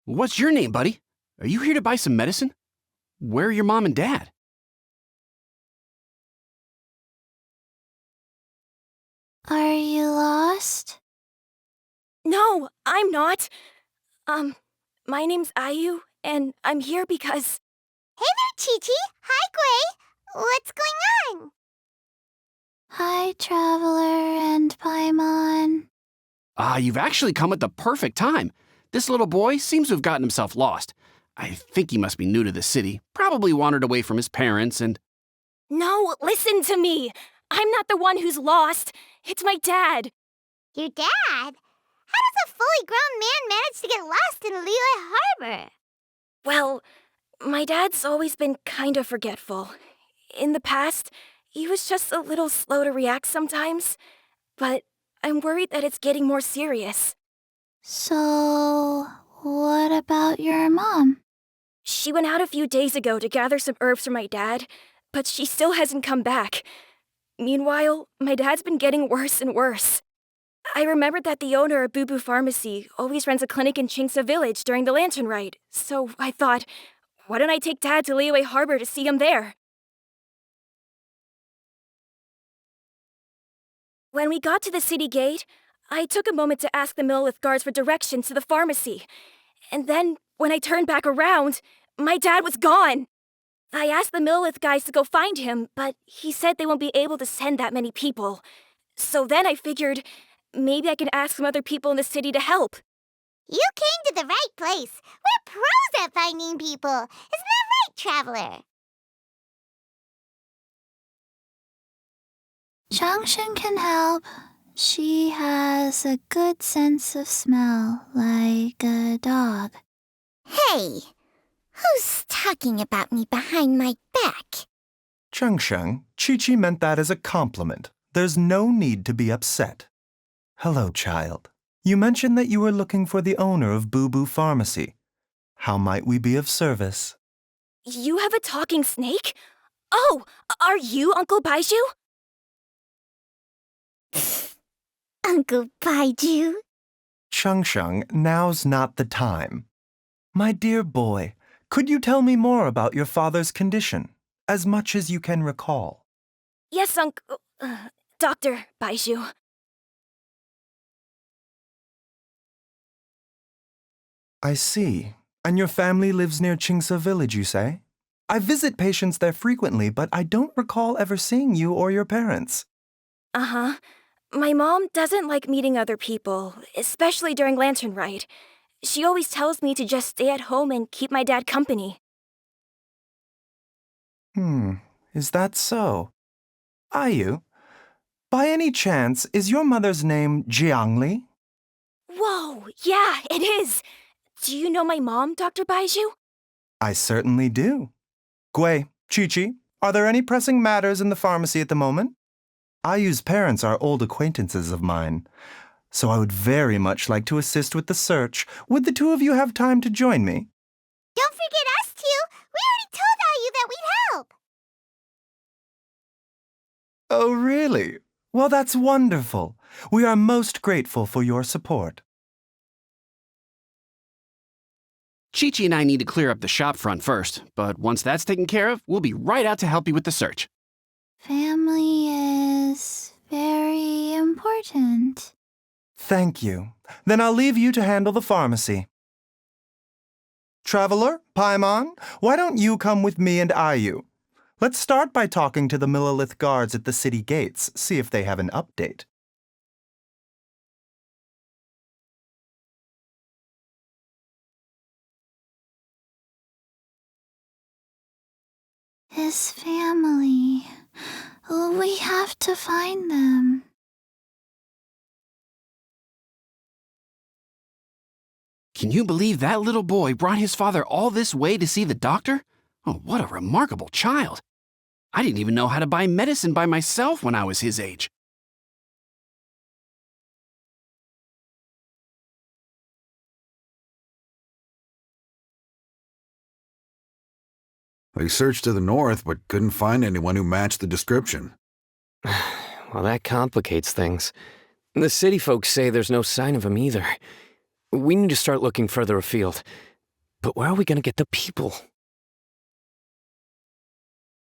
What's your name, buddy? Are you here to buy some medicine? Where are your mom and dad? Are you lost? No, I'm not. My name's Ayu, and I'm here because... Hey there, Chi-Chi. Hi, Gui. What's going on? Hi, Traveler and Paimon. You've actually come at the perfect time. This little boy seems to have gotten himself lost. I think he must be new to the city, probably wandered away from his parents and... No, listen to me. I'm not the one who's lost. It's my dad. Your dad? How does a fully grown man manage to get lost in Liyue Harbor? Well, my dad's always been kind of forgetful. In the past, he was just a little slow to react sometimes, but I'm worried that it's getting more serious. So, what about your mom? She went out a few days ago to gather some herbs for my dad, but she still hasn't come back. Meanwhile, my dad's been getting worse and worse. I remembered that the owner of Boo Boo Pharmacy always runs a clinic in Chingsa Village during the Lantern Rite, so I thought, why don't I take Dad to Liyue Harbor to see him there? When we got to the city gate, I took a moment to ask the Millith guards for directions to the pharmacy. And then, when I turned back around, my dad was gone. I asked the Millith guys to go find him, but he said they won't be able to send that many people. So then I figured, maybe I can ask some other people in the city to help. You came to the right place. We're pros at finding people. Isn't that right, Traveler? Changshan can help. She has a good sense of smell, like a dog. Hey, who's talking about me behind my back? Changshan, Chi-Chi meant that as a compliment. There's no need to be upset. Hello, child. You mentioned that you were looking for the owner of Boo Boo Pharmacy. How might we be of service? You have a talking snake? Oh, are you Uncle Baizhu? Uncle Baizhu? Changshan, now's not the time. My dear boy, could you tell me more about your father's condition, as much as you can recall? Yes, Uncle... Dr. Baizhu. I see. And your family lives near Chingsa Village, you say? I visit patients there frequently, but I don't recall ever seeing you or your parents. Uh-huh. My mom doesn't like meeting other people, especially during Lantern Rite. She always tells me to just stay at home and keep my dad company. Is that so? Ayu, by any chance, is your mother's name Jiangli? Whoa, yeah, it is. Do you know my mom, Dr. Baizhu? I certainly do. Gui, Chi-Chi, are there any pressing matters in the pharmacy at the moment? Ayu's parents are old acquaintances of mine, so I would very much like to assist with the search. Would the two of you have time to join me? Don't forget us two. We already told Ayu that we'd help. Oh, really? Well, that's wonderful. We are most grateful for your support. Chi-Chi and I need to clear up the shop front first, but once that's taken care of, we'll be right out to help you with the search. Family is very important. Thank you. Then I'll leave you to handle the pharmacy. Traveler, Paimon, why don't you come with me and Ayu? Let's start by talking to the Millith guards at the city gates, see if they have an update. His family. We have to find them. Can you believe that little boy brought his father all this way to see the doctor? Oh, what a remarkable child. I didn't even know how to buy medicine by myself when I was his age. They searched to the north, but couldn't find anyone who matched the description. Well, that complicates things. The city folks say there's no sign of him either. We need to start looking further afield. But where are we gonna get the people?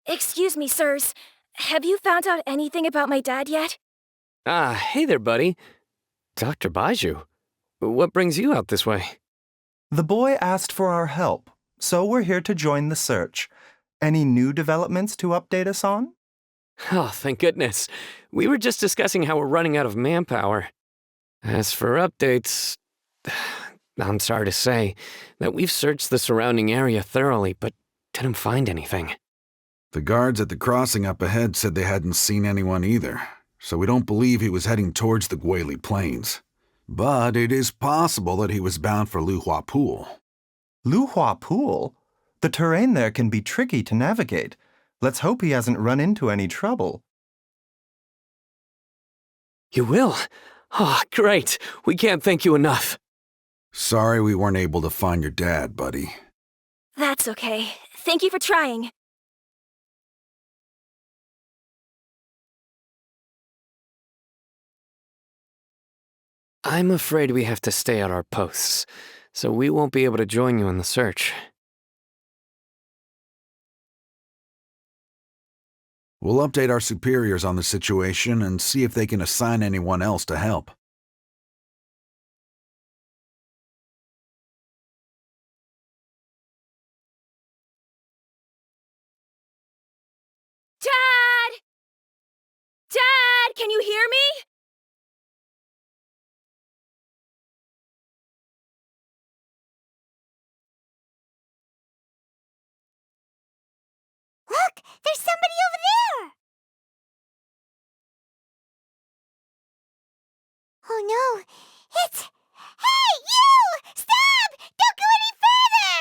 Excuse me, sirs. Have you found out anything about my dad yet? Ah, hey there, buddy. Dr. Baizhu. What brings you out this way? The boy asked for our help, so we're here to join the search. Any new developments to update us on? Oh, thank goodness. We were just discussing how we're running out of manpower. As for updates, I'm sorry to say that we've searched the surrounding area thoroughly, but didn't find anything. The guards at the crossing up ahead said they hadn't seen anyone either, so we don't believe he was heading towards the Guili Plains. But it is possible that he was bound for Luhua Pool. Luhua Pool? The terrain there can be tricky to navigate. Let's hope he hasn't run into any trouble. You will? Oh, great. We can't thank you enough. Sorry we weren't able to find your dad, buddy. That's okay. Thank you for trying. I'm afraid we have to stay at our posts, so we won't be able to join you in the search. We'll update our superiors on the situation and see if they can assign anyone else to help. Dad! Dad, can you hear me? Look, there's somebody over there! Oh no, it's... Hey, you! Stop! Don't go any further!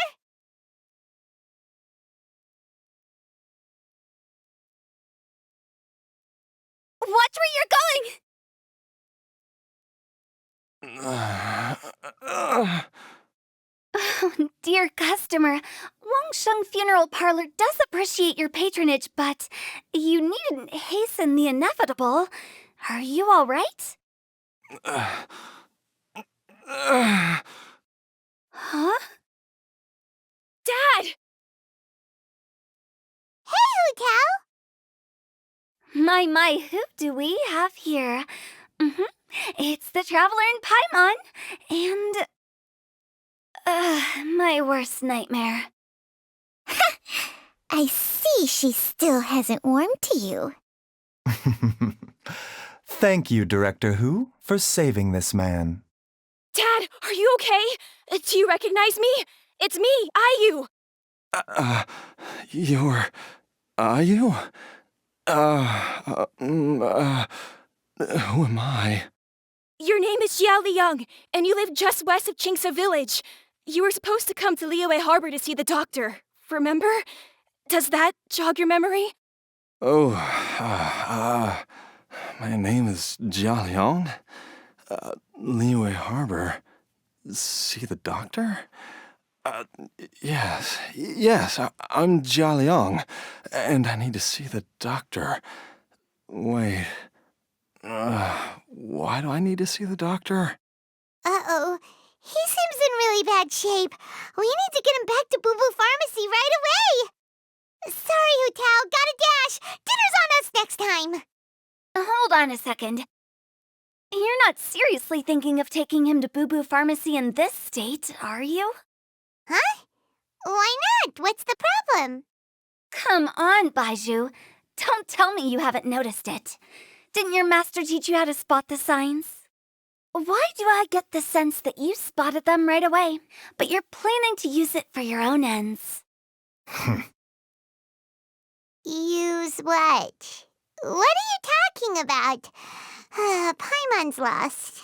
Watch where you're going! Oh, dear customer, Wangsheng Funeral Parlor does appreciate your patronage, but you needn't hasten the inevitable. Are you all right? Huh? Dad! Hey, Hu-Tao! My, who do we have here? It's the Traveler in Paimon, and... my worst nightmare. I see she still hasn't warmed to you. Thank you, Director Hu, for saving this man. Dad, are you okay? Do you recognize me? It's me, Ayu! Are you? Who am I? Your name is Xiao Liang, and you live just west of Qingse Village. You were supposed to come to Liyue Harbor to see the doctor, remember? Does that jog your memory? Oh, my name is Jia Liang. Liyue Harbor. See the doctor? Yes, I'm Jia Liang, and I need to see the doctor. Wait, why do I need to see the doctor? Uh-oh. He seems in really bad shape. We need to get him back to Boo Boo Pharmacy right away. Sorry, Hu-Tao. Gotta dash. Dinner's on us next time. Hold on a second. You're not seriously thinking of taking him to Boo Boo Pharmacy in this state, are you? Huh? Why not? What's the problem? Come on, Baizhu. Don't tell me you haven't noticed it. Didn't your master teach you how to spot the signs? Why do I get the sense that you spotted them right away, but you're planning to use it for your own ends? Use what? What are you talking about? Paimon's lost.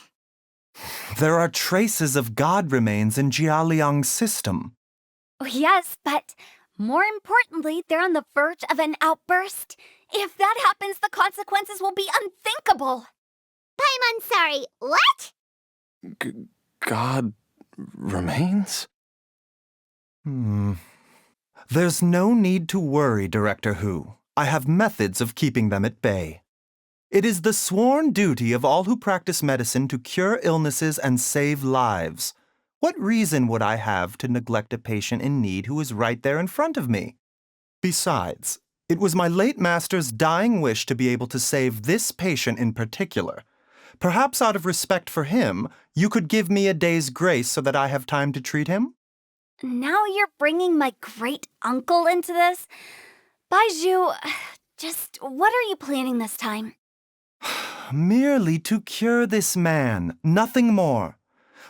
There are traces of god remains in Jia Liang's system. Oh, yes, but more importantly, they're on the verge of an outburst. If that happens, the consequences will be unthinkable. Paimon, sorry. What? God remains? There's no need to worry, Director Hu. I have methods of keeping them at bay. It is the sworn duty of all who practice medicine to cure illnesses and save lives. What reason would I have to neglect a patient in need who is right there in front of me? Besides, it was my late master's dying wish to be able to save this patient in particular. Perhaps out of respect for him, you could give me a day's grace so that I have time to treat him? Now you're bringing my great-uncle into this? Baizhu, just what are you planning this time? Merely to cure this man, nothing more.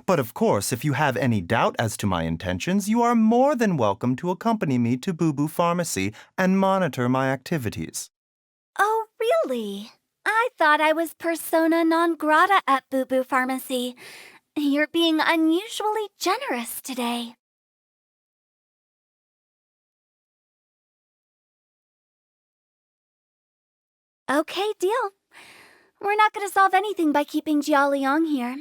But of course, if you have any doubt as to my intentions, you are more than welcome to accompany me to Boo Boo Pharmacy and monitor my activities. Oh, really? I thought I was persona non grata at Boo Boo Pharmacy. You're being unusually generous today. Okay, deal. We're not going to solve anything by keeping Jialiang here.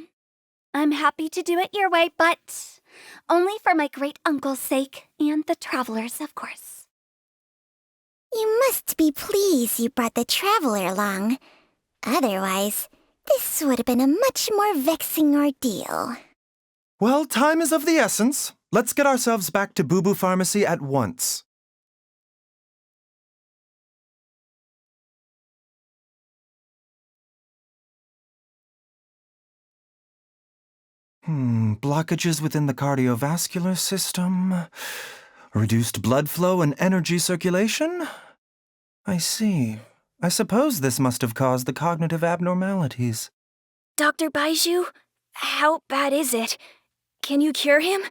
I'm happy to do it your way, but only for my great-uncle's sake and the travelers, of course. You must be pleased you brought the traveler along. Otherwise, this would have been a much more vexing ordeal. Well, time is of the essence. Let's get ourselves back to Boo Boo Pharmacy at once. Blockages within the cardiovascular system, reduced blood flow and energy circulation? I see. I suppose this must have caused the cognitive abnormalities. Dr. Baizhu, how bad is it? Can you cure him?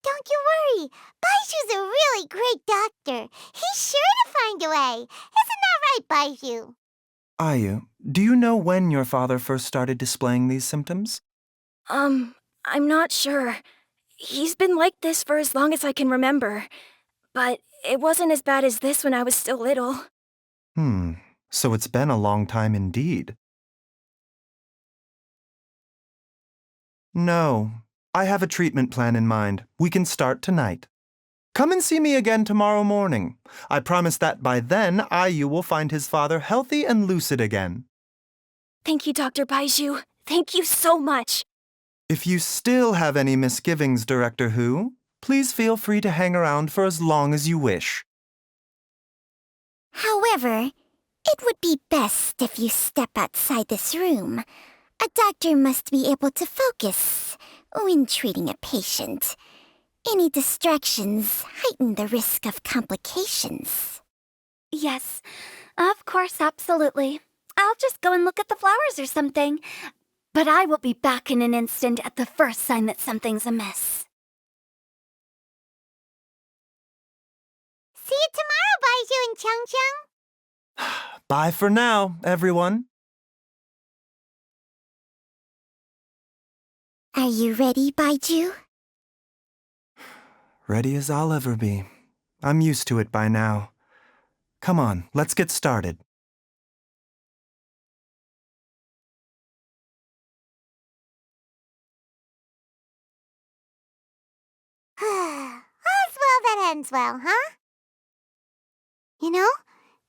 Don't you worry. Baizhu's a really great doctor. He's sure to find a way. Isn't that right, Baizhu? Ayu, do you know when your father first started displaying these symptoms? I'm not sure. He's been like this for as long as I can remember. But it wasn't as bad as this when I was still little. So it's been a long time indeed. No, I have a treatment plan in mind. We can start tonight. Come and see me again tomorrow morning. I promise that by then, Ayu will find his father healthy and lucid again. Thank you, Dr. Baizhu. Thank you so much. If you still have any misgivings, Director Hu, please feel free to hang around for as long as you wish. However, it would be best if you step outside this room. A doctor must be able to focus when treating a patient. Any distractions heighten the risk of complications. Yes, of course, absolutely. I'll just go and look at the flowers or something. But I will be back in an instant at the first sign that something's amiss. See you tomorrow, Baizhu and Chung-Chung. Bye for now, everyone. Are you ready, Baizhu? Ready as I'll ever be. I'm used to it by now. Come on, let's get started. All's well that ends well, huh? You know,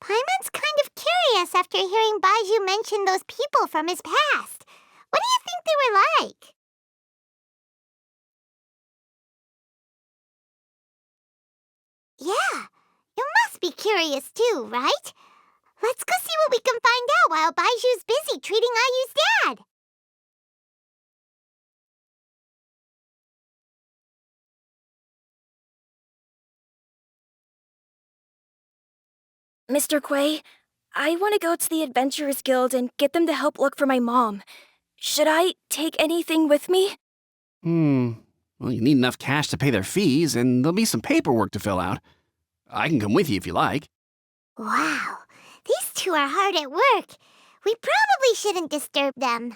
Paimon's kind of curious after hearing Baizhu mention those people from his past. What do you think they were like? Yeah, you must be curious too, right? Let's go see what we can find out while Baizhu's busy treating Ayu's dad. Mr. Quay, I want to go to the Adventurers Guild and get them to help look for my mom. Should I take anything with me? Well, you need enough cash to pay their fees, and there'll be some paperwork to fill out. I can come with you if you like. Wow, these two are hard at work. We probably shouldn't disturb them.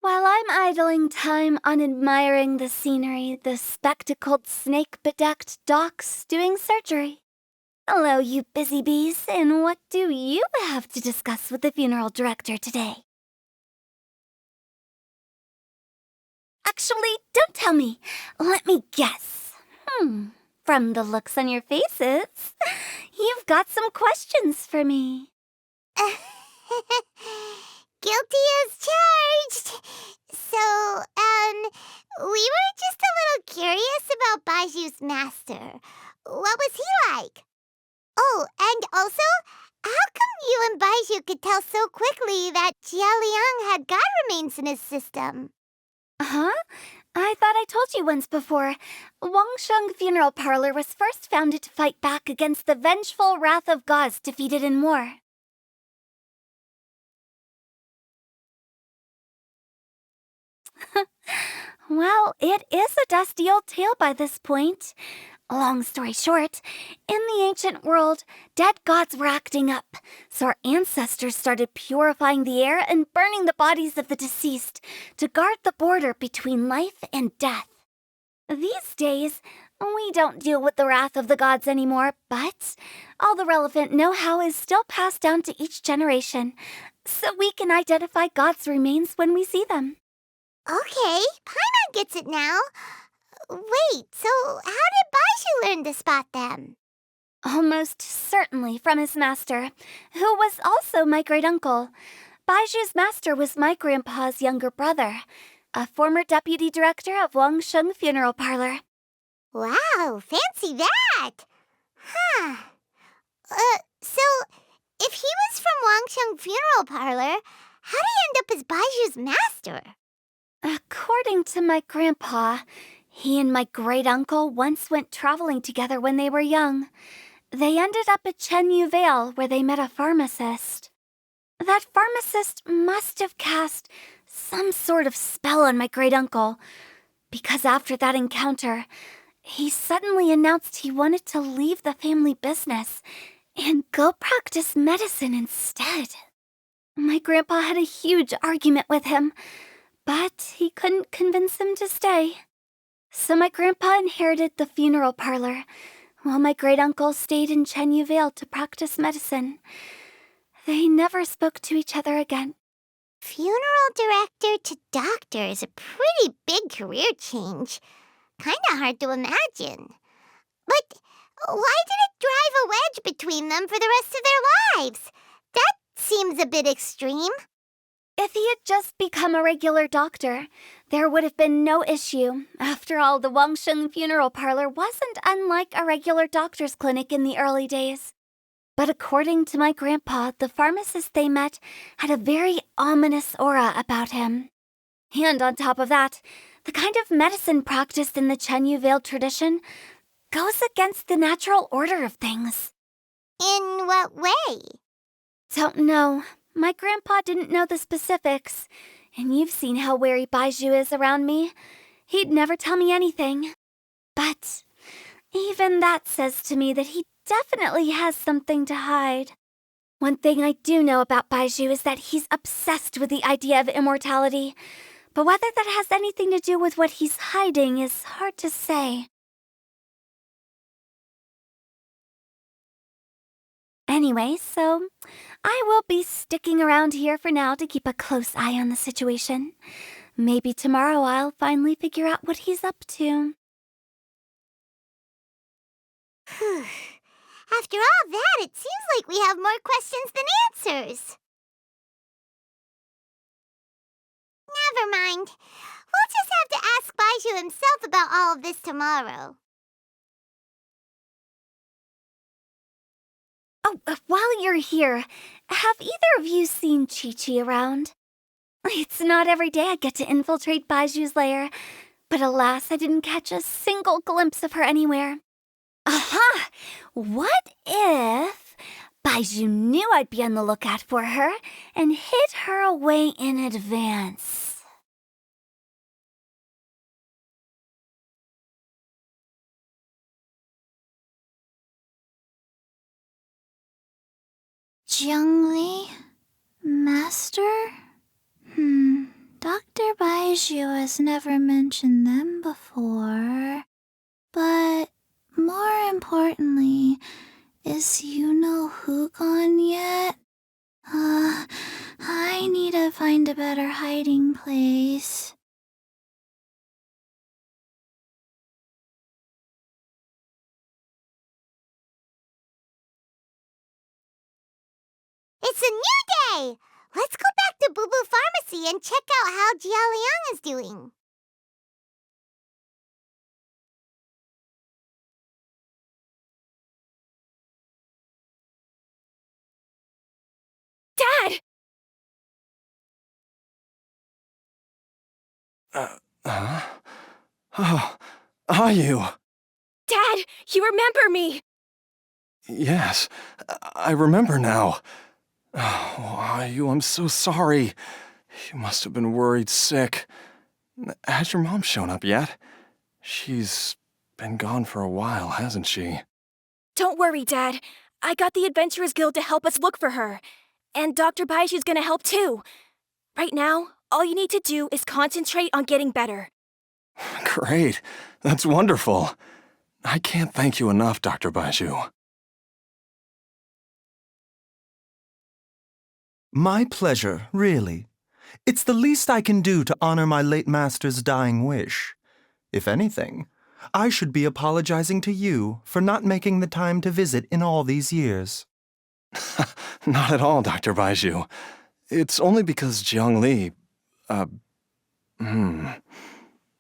While I'm idling time on admiring the scenery, the spectacled snake-bedecked docs doing surgery. Hello, you busy bees, and what do you have to discuss with the funeral director today? Actually, don't tell me. Let me guess. From the looks on your faces, You've got some questions for me. Guilty as charged. So, we were just a little curious about Baiju's master. What was he like? Oh, and also, how come you and Baizhu could tell so quickly that Jia Liang had god remains in his system? Huh? I thought I told you once before. Wangsheng Funeral Parlor was first founded to fight back against the vengeful wrath of gods defeated in war. Well, it is a dusty old tale by this point. Long story short, in the ancient world, dead gods were acting up, so our ancestors started purifying the air and burning the bodies of the deceased to guard the border between life and death. These days, we don't deal with the wrath of the gods anymore, but all the relevant know-how is still passed down to each generation, so we can identify gods' remains when we see them. Okay, Paimon gets it now. Wait, so how did Baizhu learn to spot them? Almost certainly from his master, who was also my great-uncle. Baiju's master was my grandpa's younger brother, a former deputy director of Wangsheng Funeral Parlor. Wow, fancy that! Huh. So, if he was from Wangsheng Funeral Parlor, how did he end up as Baiju's master? According to my grandpa, he and my great-uncle once went traveling together when they were young. They ended up at Chenyu Vale, where they met a pharmacist. That pharmacist must have cast some sort of spell on my great-uncle, because after that encounter, he suddenly announced he wanted to leave the family business and go practice medicine instead. My grandpa had a huge argument with him, but he couldn't convince him to stay. So my grandpa inherited the funeral parlor, while my great-uncle stayed in Chenyu Vale to practice medicine. They never spoke to each other again. Funeral director to doctor is a pretty big career change. Kinda hard to imagine. But why did it drive a wedge between them for the rest of their lives? That seems a bit extreme. If he had just become a regular doctor, there would have been no issue. After all, the Wangsheng Funeral Parlor wasn't unlike a regular doctor's clinic in the early days. But according to my grandpa, the pharmacist they met had a very ominous aura about him. And on top of that, the kind of medicine practiced in the Chenyu Vale tradition goes against the natural order of things. In what way? Don't know. My grandpa didn't know the specifics, and you've seen how wary Baizhu is around me. He'd never tell me anything. But even that says to me that he definitely has something to hide. One thing I do know about Baizhu is that he's obsessed with the idea of immortality, but whether that has anything to do with what he's hiding is hard to say. Anyway, so I will be sticking around here for now to keep a close eye on the situation. Maybe tomorrow I'll finally figure out what he's up to. After all that, it seems like we have more questions than answers. Never mind. We'll just have to ask Baizhu himself about all of this tomorrow. Oh, while you're here, have either of you seen Chi-Chi around? It's not every day I get to infiltrate Baiju's lair, but alas, I didn't catch a single glimpse of her anywhere. Aha! What if Baizhu knew I'd be on the lookout for her and hid her away in advance? Zhengli? Master? Dr. Baizhu has never mentioned them before. But more importantly, is Who gone yet? I need to find a better hiding place. It's a new day! Let's go back to Boo Boo Pharmacy and check out how Jia Liang is doing. Dad! Huh? Oh, are you? Dad, you remember me! Yes, I remember now. Oh, are you? I'm so sorry. You must have been worried sick. Has your mom shown up yet? She's been gone for a while, hasn't she? Don't worry, Dad. I got the Adventurers Guild to help us look for her. And Dr. Baizhu's gonna help too. Right now, all you need to do is concentrate on getting better. Great. That's wonderful. I can't thank you enough, Dr. Baizhu. My pleasure, really. It's the least I can do to honor my late master's dying wish. If anything, I should be apologizing to you for not making the time to visit in all these years. Not at all, Dr. Baizhu. It's only because Jiang Li...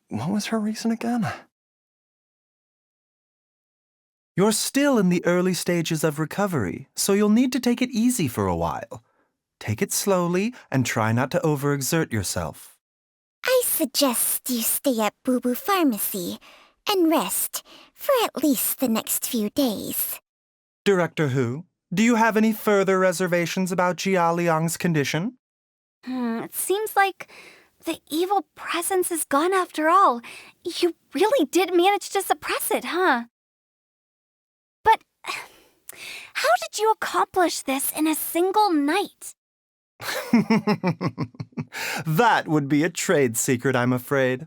What was her reason again? You're still in the early stages of recovery, so you'll need to take it easy for a while. Take it slowly and try not to overexert yourself. I suggest you stay at Boo Boo Pharmacy and rest for at least the next few days. Director Hu, do you have any further reservations about Jia Liang's condition? It seems like the evil presence is gone after all. You really did manage to suppress it, huh? But how did you accomplish this in a single night? That would be a trade secret, I'm afraid.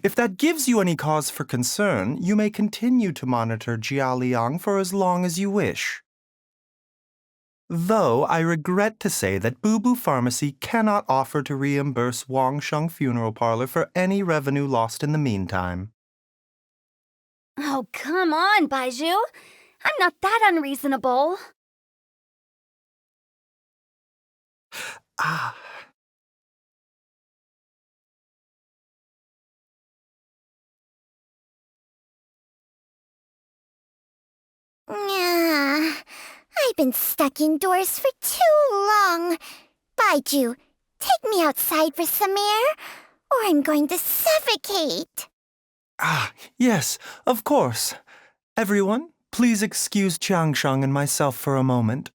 If that gives you any cause for concern, you may continue to monitor Jia Liang for as long as you wish. Though I regret to say that Boo Boo Pharmacy cannot offer to reimburse Wang Sheng Funeral Parlor for any revenue lost in the meantime. Oh, come on, Baizhu. I'm not that unreasonable. Ah. I've been stuck indoors for too long. Baizhu, take me outside for some air, or I'm going to suffocate. Yes, of course. Everyone, please excuse Qiangsheng and myself for a moment.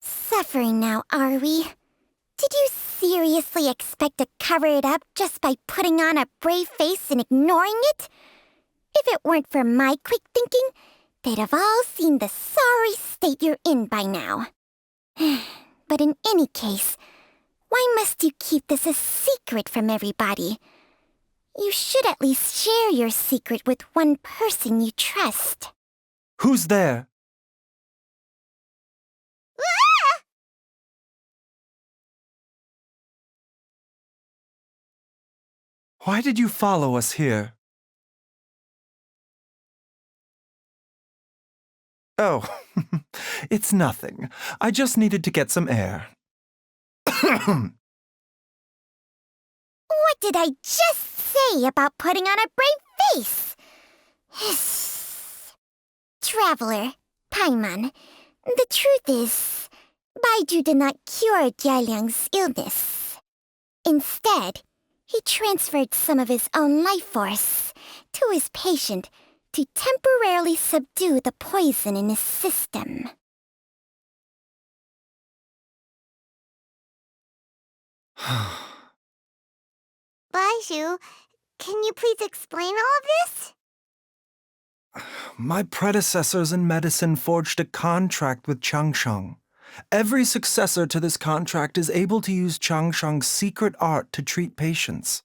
Suffering now, are we? Did you seriously expect to cover it up just by putting on a brave face and ignoring it? If it weren't for my quick thinking, they'd have all seen the sorry state you're in by now. But in any case, why must you keep this a secret from everybody? You should at least share your secret with one person you trust. Who's there? Why did you follow us here? Oh, it's nothing. I just needed to get some air. What did I just say about putting on a brave face? Traveler, Paimon, the truth is, Baizhu did not cure Jialiang's illness. Instead, he transferred some of his own life force to his patient to temporarily subdue the poison in his system. Baizhu, can you please explain all of this? My predecessors in medicine forged a contract with Changsheng. Every successor to this contract is able to use Changsheng's secret art to treat patients.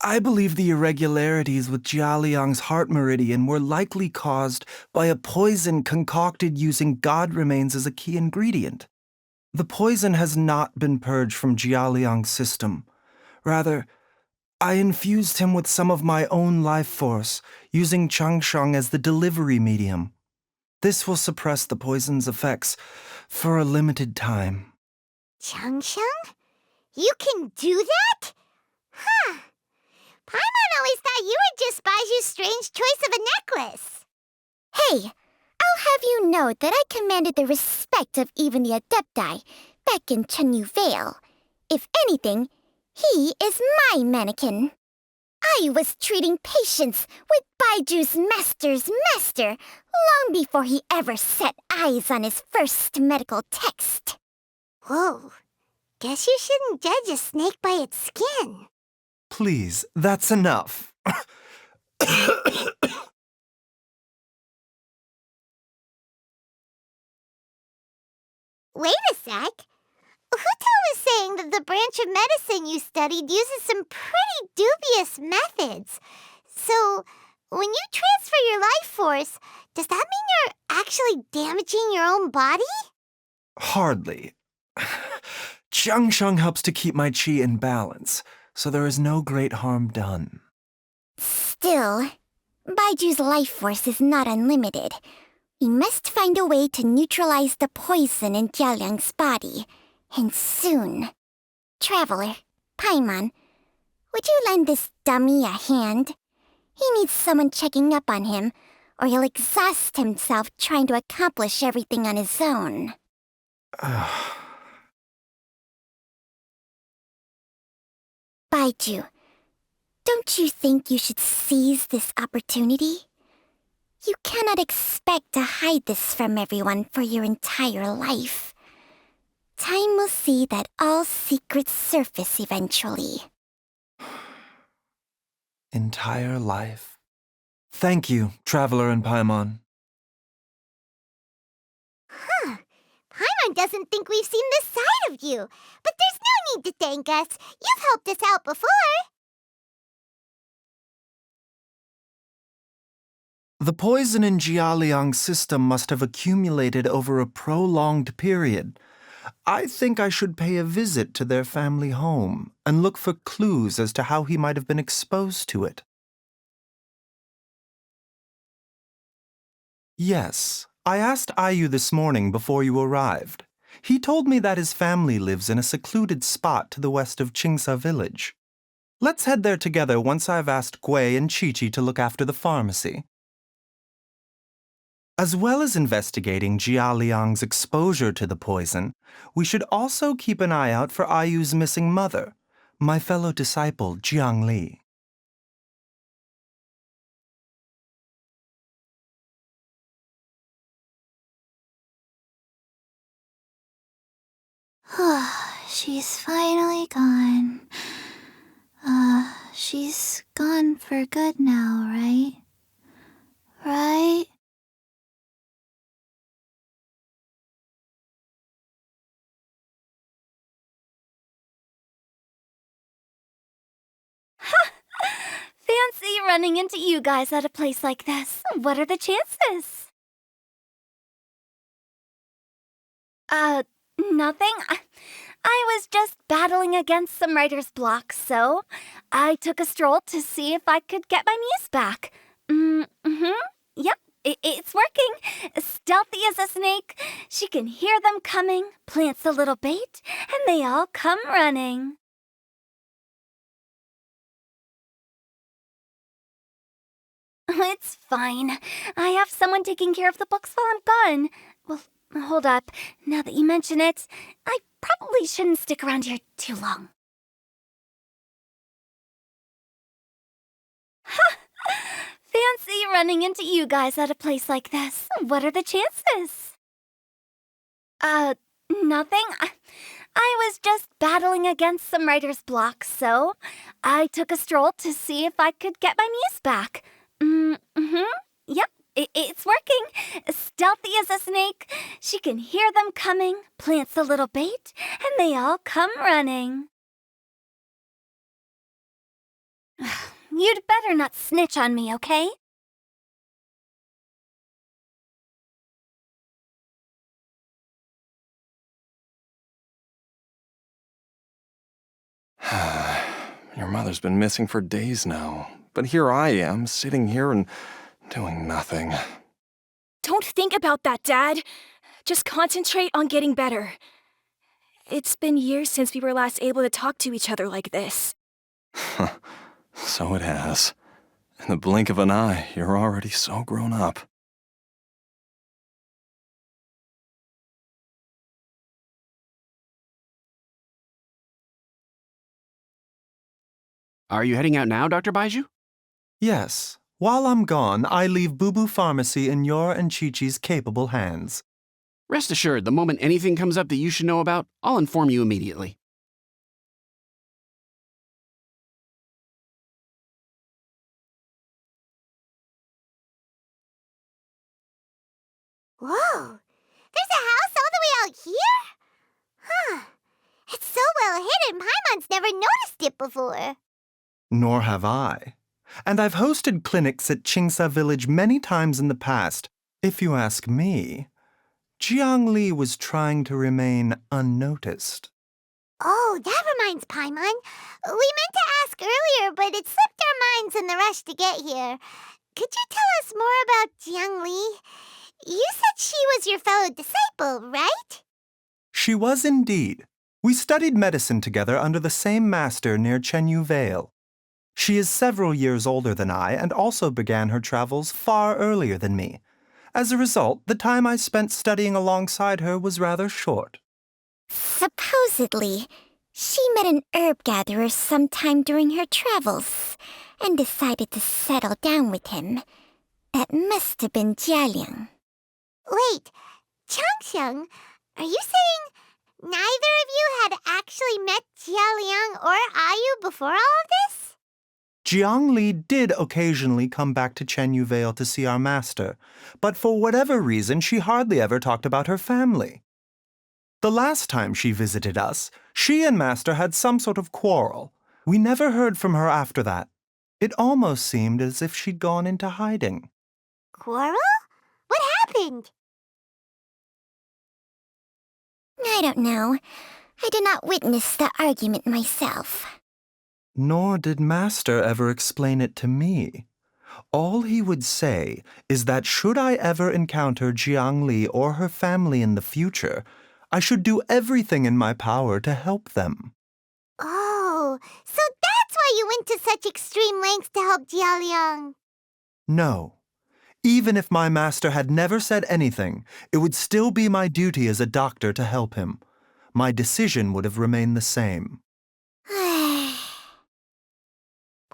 I believe the irregularities with Jia Liang's heart meridian were likely caused by a poison concocted using god remains as a key ingredient. The poison has not been purged from Jia Liang's system. Rather, I infused him with some of my own life force, using Changsheng as the delivery medium. This will suppress the poison's effects for a limited time. Changsheng? You can do that? Huh. Paimon always thought you were just Baizhu's strange choice of a necklace. Hey, I'll have you know that I commanded the respect of even the Adepti back in Chenyu Vale. If anything, he is my mannequin. I was treating patients with Baiju's master's master long before he ever set eyes on his first medical text. Whoa. Guess you shouldn't judge a snake by its skin. Please, that's enough. Wait a sec. Huto was saying that the branch of medicine you studied uses some pretty dubious methods. So, when you transfer your life force, does that mean you're actually damaging your own body? Hardly. Changsheng helps to keep my chi in balance, so there is no great harm done. Still, Baiju's life force is not unlimited. We must find a way to neutralize the poison in Jialiang's body, and soon. Traveler, Paimon, would you lend this dummy a hand? He needs someone checking up on him, or he'll exhaust himself trying to accomplish everything on his own. Baizhu, don't you think you should seize this opportunity? You cannot expect to hide this from everyone for your entire life. Time will see that all secrets surface eventually. Entire life. Thank you, Traveler and Paimon. Huh. Paimon doesn't think we've seen this side of you. But there's no need to thank us. You've helped us out before. The poison in Jialiang's system must have accumulated over a prolonged period. I think I should pay a visit to their family home and look for clues as to how he might have been exposed to it. Yes, I asked Ayu this morning before you arrived. He told me that his family lives in a secluded spot to the west of Qingsa village. Let's head there together once I've asked Gui and Chi-Chi to look after the pharmacy. As well as investigating Jialiang's exposure to the poison, we should also keep an eye out for Ayu's missing mother, my fellow disciple Jiang Li. She's finally gone. She's gone for good now, right? Right? Fancy running into you guys at a place like this. What are the chances? Nothing. I was just battling against some writer's block, so I took a stroll to see if I could get my muse back. Yep, it's working. Stealthy as a snake. She can hear them coming, plants a little bait, and they all come running. It's fine. I have someone taking care of the books while I'm gone. Well, hold up. Now that you mention it, I probably shouldn't stick around here too long. Ha! Fancy running into you guys at a place like this. What are the chances? Nothing. I was just battling against some writer's block, so I took a stroll to see if I could get my muse back. Yep, it's working. Stealthy as a snake. She can hear them coming, plants a little bait, and they all come running. You'd better not snitch on me, okay? Your mother's been missing for days now, but here I am, sitting here and doing nothing. Don't think about that, Dad. Just concentrate on getting better. It's been years since we were last able to talk to each other like this. So it has. In the blink of an eye, you're already so grown up. Are you heading out now, Dr. Baizhu? Yes. While I'm gone, I leave Boo Boo Pharmacy in your and Chi-Chi's capable hands. Rest assured, the moment anything comes up that you should know about, I'll inform you immediately. Whoa! There's a house all the way out here? Huh. It's so well hidden, Paimon's never noticed it before. Nor have I. And I've hosted clinics at Qingsa Village many times in the past. If you ask me, Jiang Li was trying to remain unnoticed. Oh, that reminds Paimon. We meant to ask earlier, but it slipped our minds in the rush to get here. Could you tell us more about Jiang Li? You said she was your fellow disciple, right? She was indeed. We studied medicine together under the same master near Chenyu Vale. She is several years older than I and also began her travels far earlier than me. As a result, the time I spent studying alongside her was rather short. Supposedly, she met an herb gatherer sometime during her travels and decided to settle down with him. That must have been Jialiang. Wait, Changxiang, are you saying neither of you had actually met Jialiang or Ayu before all of this? Jiang Li did occasionally come back to Chenyu Vale to see our master, but for whatever reason she hardly ever talked about her family. The last time she visited us, she and master had some sort of quarrel. We never heard from her after that. It almost seemed as if she'd gone into hiding. Quarrel? What happened? I don't know. I did not witness the argument myself. Nor did master ever explain it to me. All he would say is that should I ever encounter Jiang Li or her family in the future, I should do everything in my power to help them. Oh, so that's why you went to such extreme lengths to help Jialiang. No. Even if my master had never said anything, it would still be my duty as a doctor to help him. My decision would have remained the same.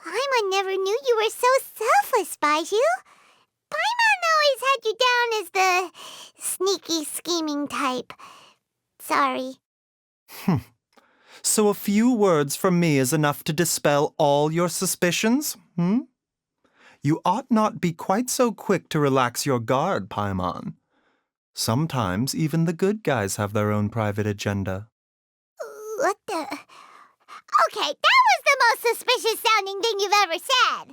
Paimon never knew you were so selfless, Baizhu. Paimon always had you down as the sneaky, scheming type. Sorry. So a few words from me is enough to dispel all your suspicions, You ought not be quite so quick to relax your guard, Paimon. Sometimes even the good guys have their own private agenda. What the... Okay, that was the most suspicious-sounding thing you've ever said.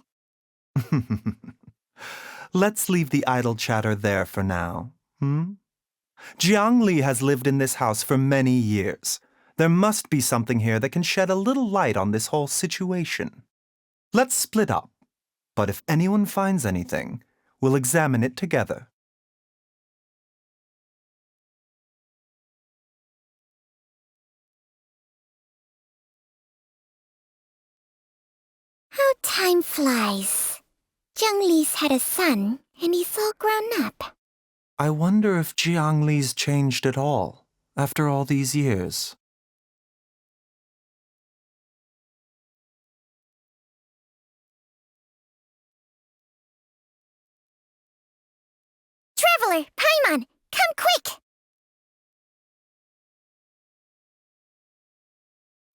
Let's leave the idle chatter there for now, Jiang Li has lived in this house for many years. There must be something here that can shed a little light on this whole situation. Let's split up. But if anyone finds anything, we'll examine it together. How time flies. Jiang Li's had a son, and he's all grown up. I wonder if Jiang Li's changed at all, after all these years. Traveler, Paimon, come quick!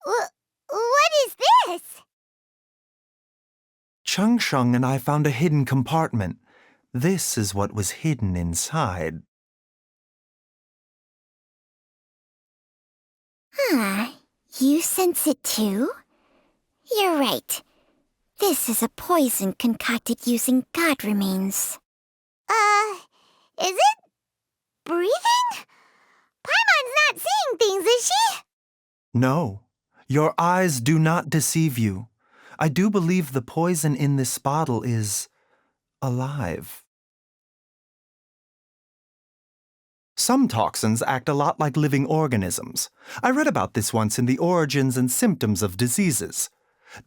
What is this? Changsheng and I found a hidden compartment. This is what was hidden inside. You sense it too? You're right. This is a poison concocted using god remains. Is it breathing? Paimon's not seeing things, is she? No, your eyes do not deceive you. I do believe the poison in this bottle is alive. Some toxins act a lot like living organisms. I read about this once in the Origins and Symptoms of Diseases.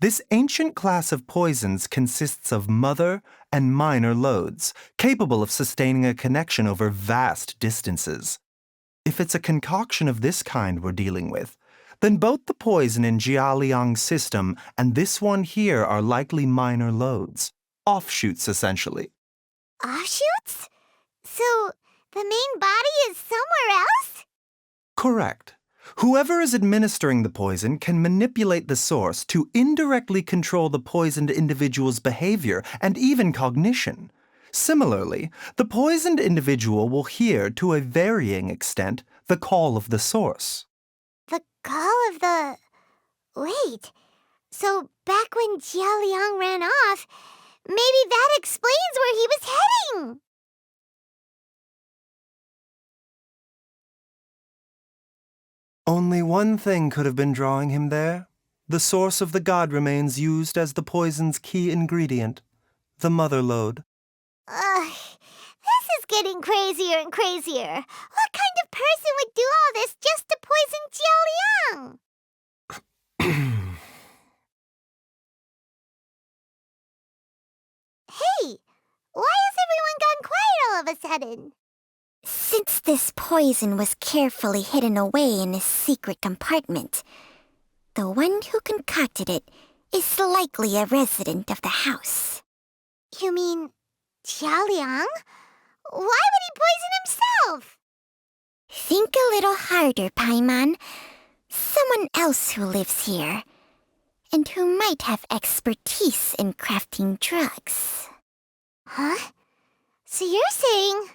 This ancient class of poisons consists of mother and minor loads, capable of sustaining a connection over vast distances. If it's a concoction of this kind we're dealing with, then both the poison in Jialiang's system and this one here are likely minor loads, offshoots essentially. Offshoots? So, the main body is somewhere else? Correct. Whoever is administering the poison can manipulate the source to indirectly control the poisoned individual's behavior and even cognition. Similarly, the poisoned individual will hear, to a varying extent, the call of the source. The call of the... Wait, so back when Jialiang ran off, maybe that explains where he was heading! Only one thing could have been drawing him there. The source of the god remains used as the poison's key ingredient, the mother lode. This is getting crazier and crazier. What kind of person would do all this just to poison Jialiang? Hey, why has everyone gone quiet all of a sudden? Since this poison was carefully hidden away in a secret compartment, the one who concocted it is likely a resident of the house. You mean Jialiang? Why would he poison himself? Think a little harder, Paimon. Someone else who lives here, and who might have expertise in crafting drugs. Huh? So you're saying...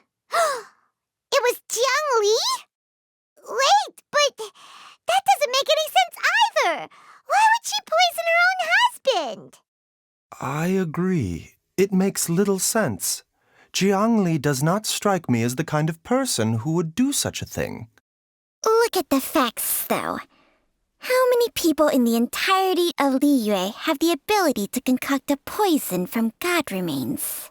It was Jiang Li? Wait, but that doesn't make any sense either! Why would she poison her own husband? I agree. It makes little sense. Jiang Li does not strike me as the kind of person who would do such a thing. Look at the facts, though. How many people in the entirety of Liyue have the ability to concoct a poison from god remains?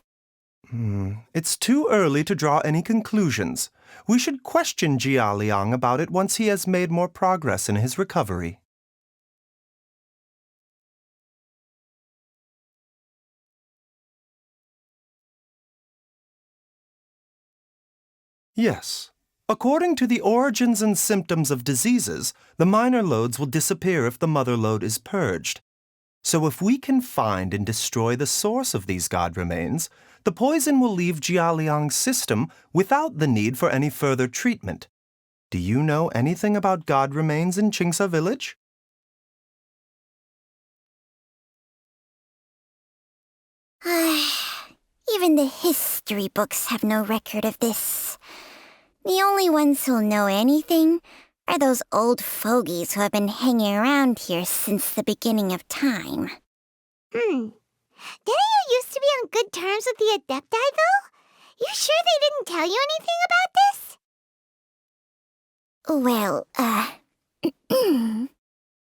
It's too early to draw any conclusions. We should question Jia Liang about it once he has made more progress in his recovery. Yes. According to the Origins and Symptoms of Diseases, the minor loads will disappear if the mother lode is purged. So if we can find and destroy the source of these god remains, the poison will leave Jialiang's system without the need for any further treatment. Do you know anything about god remains in Qingsa village? Even the history books have no record of this. The only ones who'll know anything are those old fogies who have been hanging around here since the beginning of time. Didn't you used to be on good terms with the Adepti, though? You sure they didn't tell you anything about this?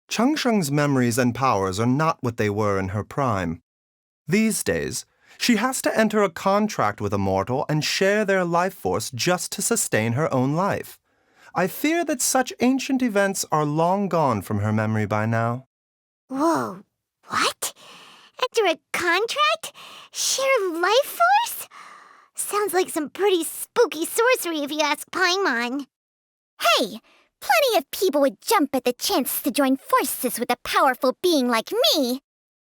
Changsheng's memories and powers are not what they were in her prime. These days, she has to enter a contract with a mortal and share their life force just to sustain her own life. I fear that such ancient events are long gone from her memory by now. Whoa, what? Enter a contract? Share life force? Sounds like some pretty spooky sorcery if you ask Paimon. Hey, plenty of people would jump at the chance to join forces with a powerful being like me.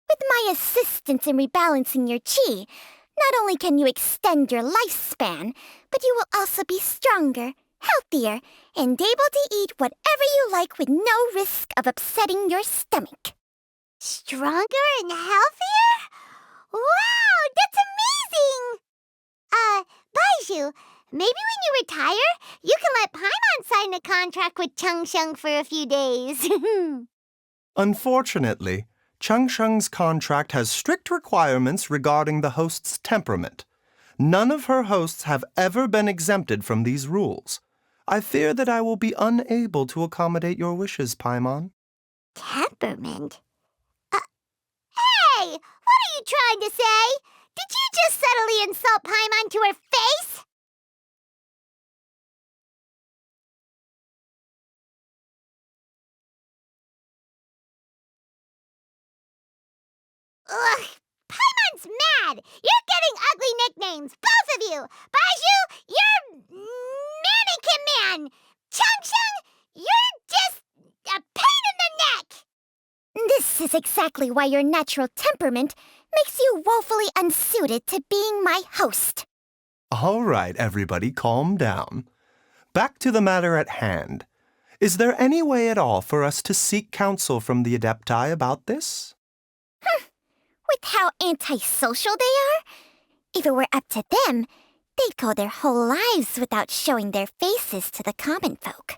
With my assistance in rebalancing your chi, not only can you extend your lifespan, but you will also be stronger, healthier, and able to eat whatever you like with no risk of upsetting your stomach. Stronger and healthier? Wow, that's amazing! Baizhu, maybe when you retire, you can let Paimon sign a contract with Changsheng for a few days. Unfortunately, Changsheng's contract has strict requirements regarding the host's temperament. None of her hosts have ever been exempted from these rules. I fear that I will be unable to accommodate your wishes, Paimon. Temperament? you trying to say? Did you just subtly insult Paimon to her face? Ugh, Paimon's mad! You're getting ugly nicknames, both of you! Baizhu, you're Mannequin Man! Chung, you're just a pain in the neck! This is exactly why your natural temperament makes you woefully unsuited to being my host. All right, everybody, calm down. Back to the matter at hand. Is there any way at all for us to seek counsel from the Adepti about this? With how antisocial they are? If it were up to them, they'd go their whole lives without showing their faces to the common folk.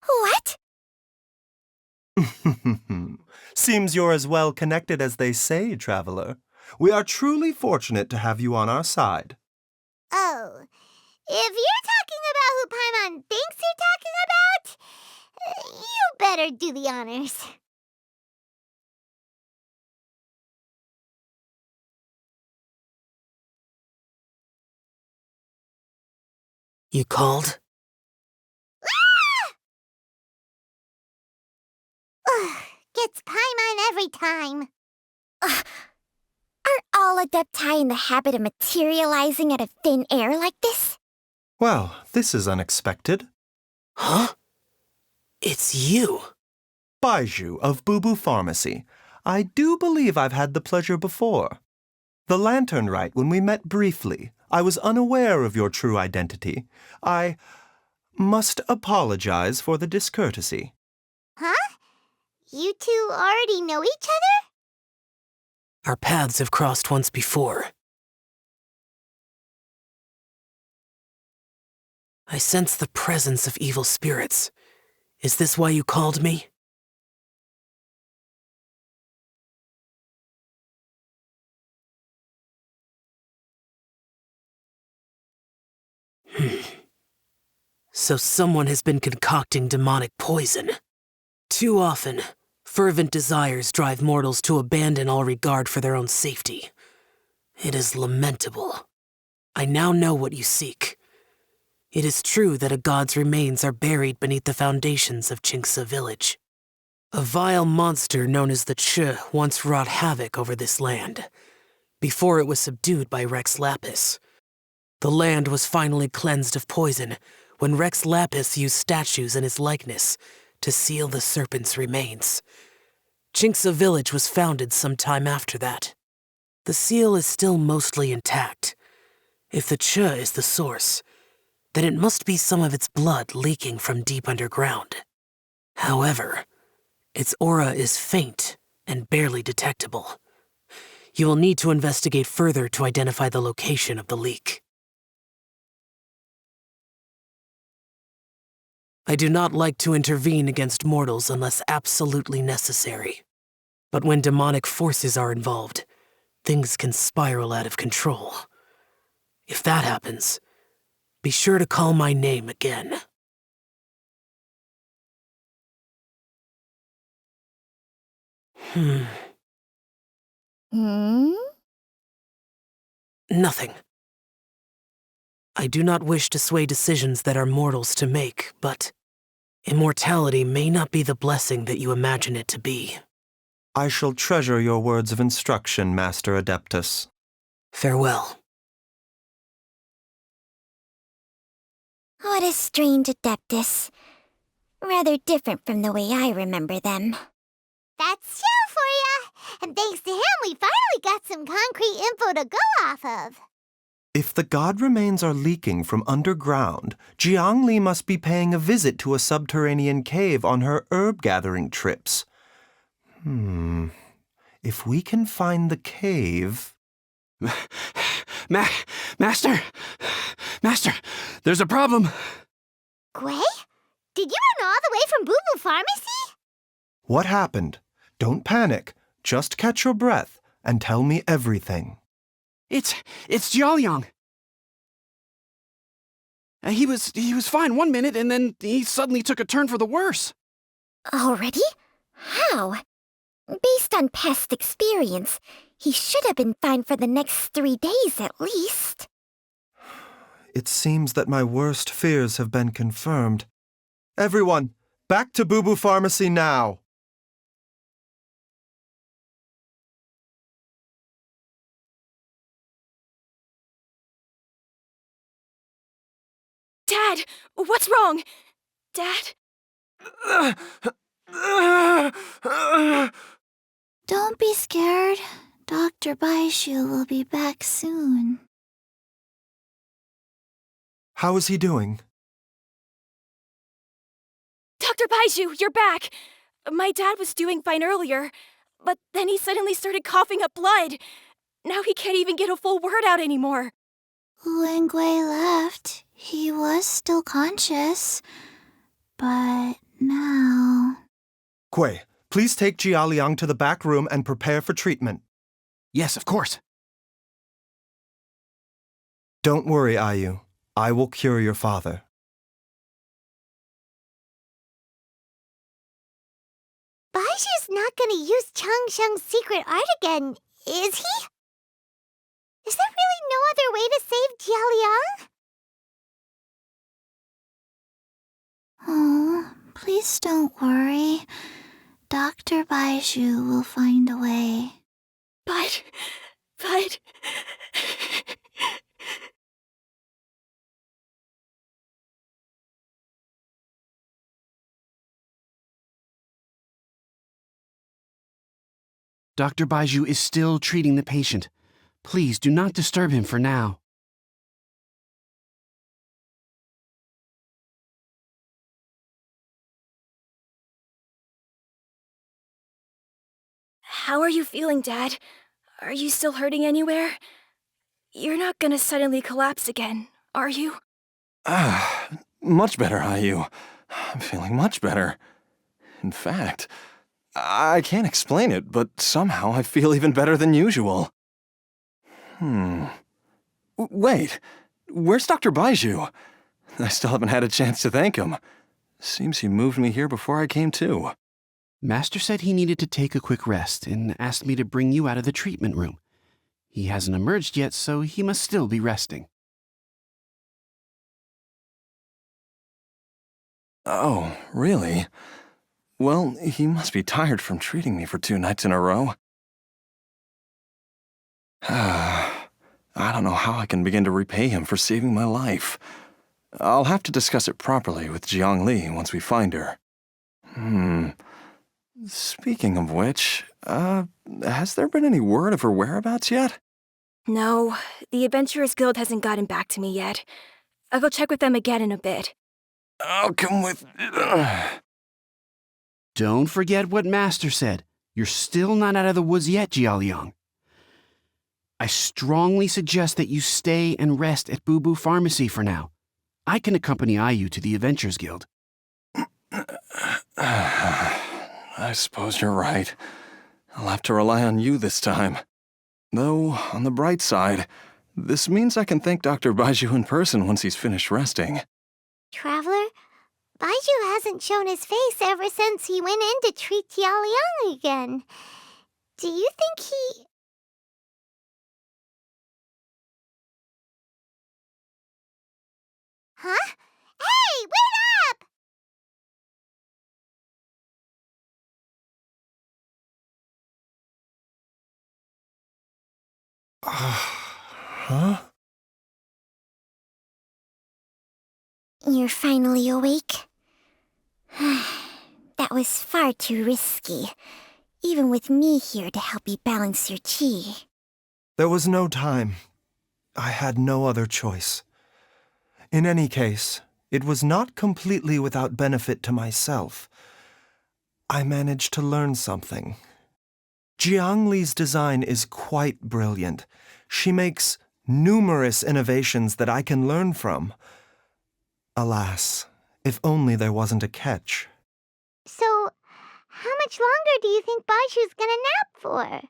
What? Seems you're as well connected as they say, traveler. We are truly fortunate to have you on our side. Oh, if you're talking about who Paimon thinks you're talking about, you better do the honors. You called? Ugh, gets Paimon every time. Ugh. Are all Adepti in the habit of materializing out of thin air like this? Well, this is unexpected. Huh? It's you. Baizhu of Boo Pharmacy. I do believe I've had the pleasure before. The Lantern Rite, when we met briefly, I was unaware of your true identity. I must apologize for the discourtesy. Huh? You two already know each other? Our paths have crossed once before. I sense the presence of evil spirits. Is this why you called me? So someone has been concocting demonic poison. Too often, fervent desires drive mortals to abandon all regard for their own safety. It is lamentable. I now know what you seek. It is true that a god's remains are buried beneath the foundations of Qingce village. A vile monster known as the Che once wrought havoc over this land, before it was subdued by Rex Lapis. The land was finally cleansed of poison when Rex Lapis used statues in his likeness to seal the serpent's remains. Qingce village was founded some time after that. The seal is still mostly intact. If the Che is the source, then it must be some of its blood leaking from deep underground. However, its aura is faint and barely detectable. You will need to investigate further to identify the location of the leak. I do not like to intervene against mortals unless absolutely necessary. But when demonic forces are involved, things can spiral out of control. If that happens, be sure to call my name again. Nothing. I do not wish to sway decisions that are mortals to make, but immortality may not be the blessing that you imagine it to be. I shall treasure your words of instruction, Master Adeptus. Farewell. What a strange Adeptus. Rather different from the way I remember them. That's Shell for ya! And thanks to him, we finally got some concrete info to go off of. If the god remains are leaking from underground, Jiangli must be paying a visit to a subterranean cave on her herb-gathering trips. If we can find the cave... Master! Master, there's a problem. Gwei? Did you run all the way from Boo Boo Pharmacy? What happened? Don't panic. Just catch your breath and tell me everything. It's Jiaoyang. He was fine one minute, and then he suddenly took a turn for the worse. Already? How? Based on past experience, he should have been fine for the next 3 days at least. It seems that my worst fears have been confirmed. Everyone, back to Boo Boo Pharmacy now! Dad, what's wrong? Dad? Don't be scared. Dr. Baizhu will be back soon. How is he doing? Dr. Baizhu, you're back! My dad was doing fine earlier, but then he suddenly started coughing up blood. Now he can't even get a full word out anymore. When Gui left, he was still conscious. But now... Gui, please take Jialiang to the back room and prepare for treatment. Yes, of course. Don't worry, Ayu. I will cure your father. Baizhu's not gonna use Changsheng's secret art again, is he? Is there really no other way to save Jialiang? Oh, please don't worry. Dr. Baizhu will find a way. But... Dr. Baizhu is still treating the patient. Please do not disturb him for now. How are you feeling, Dad? Are you still hurting anywhere? You're not gonna suddenly collapse again, are you? Much better, Ayu. I'm feeling much better. In fact, I can't explain it, but somehow I feel even better than usual. Wait, where's Dr. Baizhu? I still haven't had a chance to thank him. Seems he moved me here before I came to. Master said he needed to take a quick rest and asked me to bring you out of the treatment room. He hasn't emerged yet, so he must still be resting. Oh, really? Well, he must be tired from treating me for 2 nights in a row. I don't know how I can begin to repay him for saving my life. I'll have to discuss it properly with Jiang Li once we find her. Speaking of which, has there been any word of her whereabouts yet? No, the Adventurers Guild hasn't gotten back to me yet. I'll go check with them again in a bit. I'll come with... Don't forget what Master said. You're still not out of the woods yet, Jialiang. I strongly suggest that you stay and rest at Boo Boo Pharmacy for now. I can accompany Ayu to the Adventurers Guild. I suppose you're right. I'll have to rely on you this time. Though, on the bright side, this means I can thank Dr. Baizhu in person once he's finished resting. Traveler, Baizhu hasn't shown his face ever since he went in to treat Jialiang again. Do you think he... Huh? Hey, wait up! Huh? You're finally awake? That was far too risky, even with me here to help you balance your chi. There was no time. I had no other choice. In any case, it was not completely without benefit to myself. I managed to learn something. Jiang Li's design is quite brilliant. She makes numerous innovations that I can learn from. Alas, if only there wasn't a catch. So, how much longer do you think Baizhu's gonna nap for?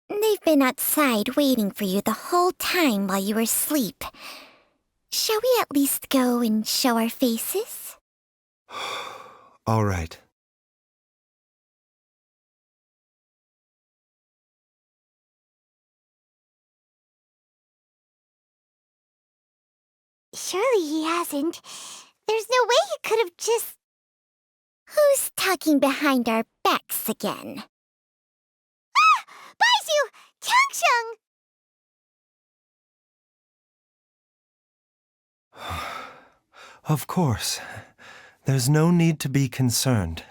They've been outside waiting for you the whole time while you were asleep. Shall we at least go and show our faces? All right. Surely he hasn't. There's no way he could have just... Who's talking behind our backs again? Ah! Baizhu! Changsheng! Of course. There's no need to be concerned.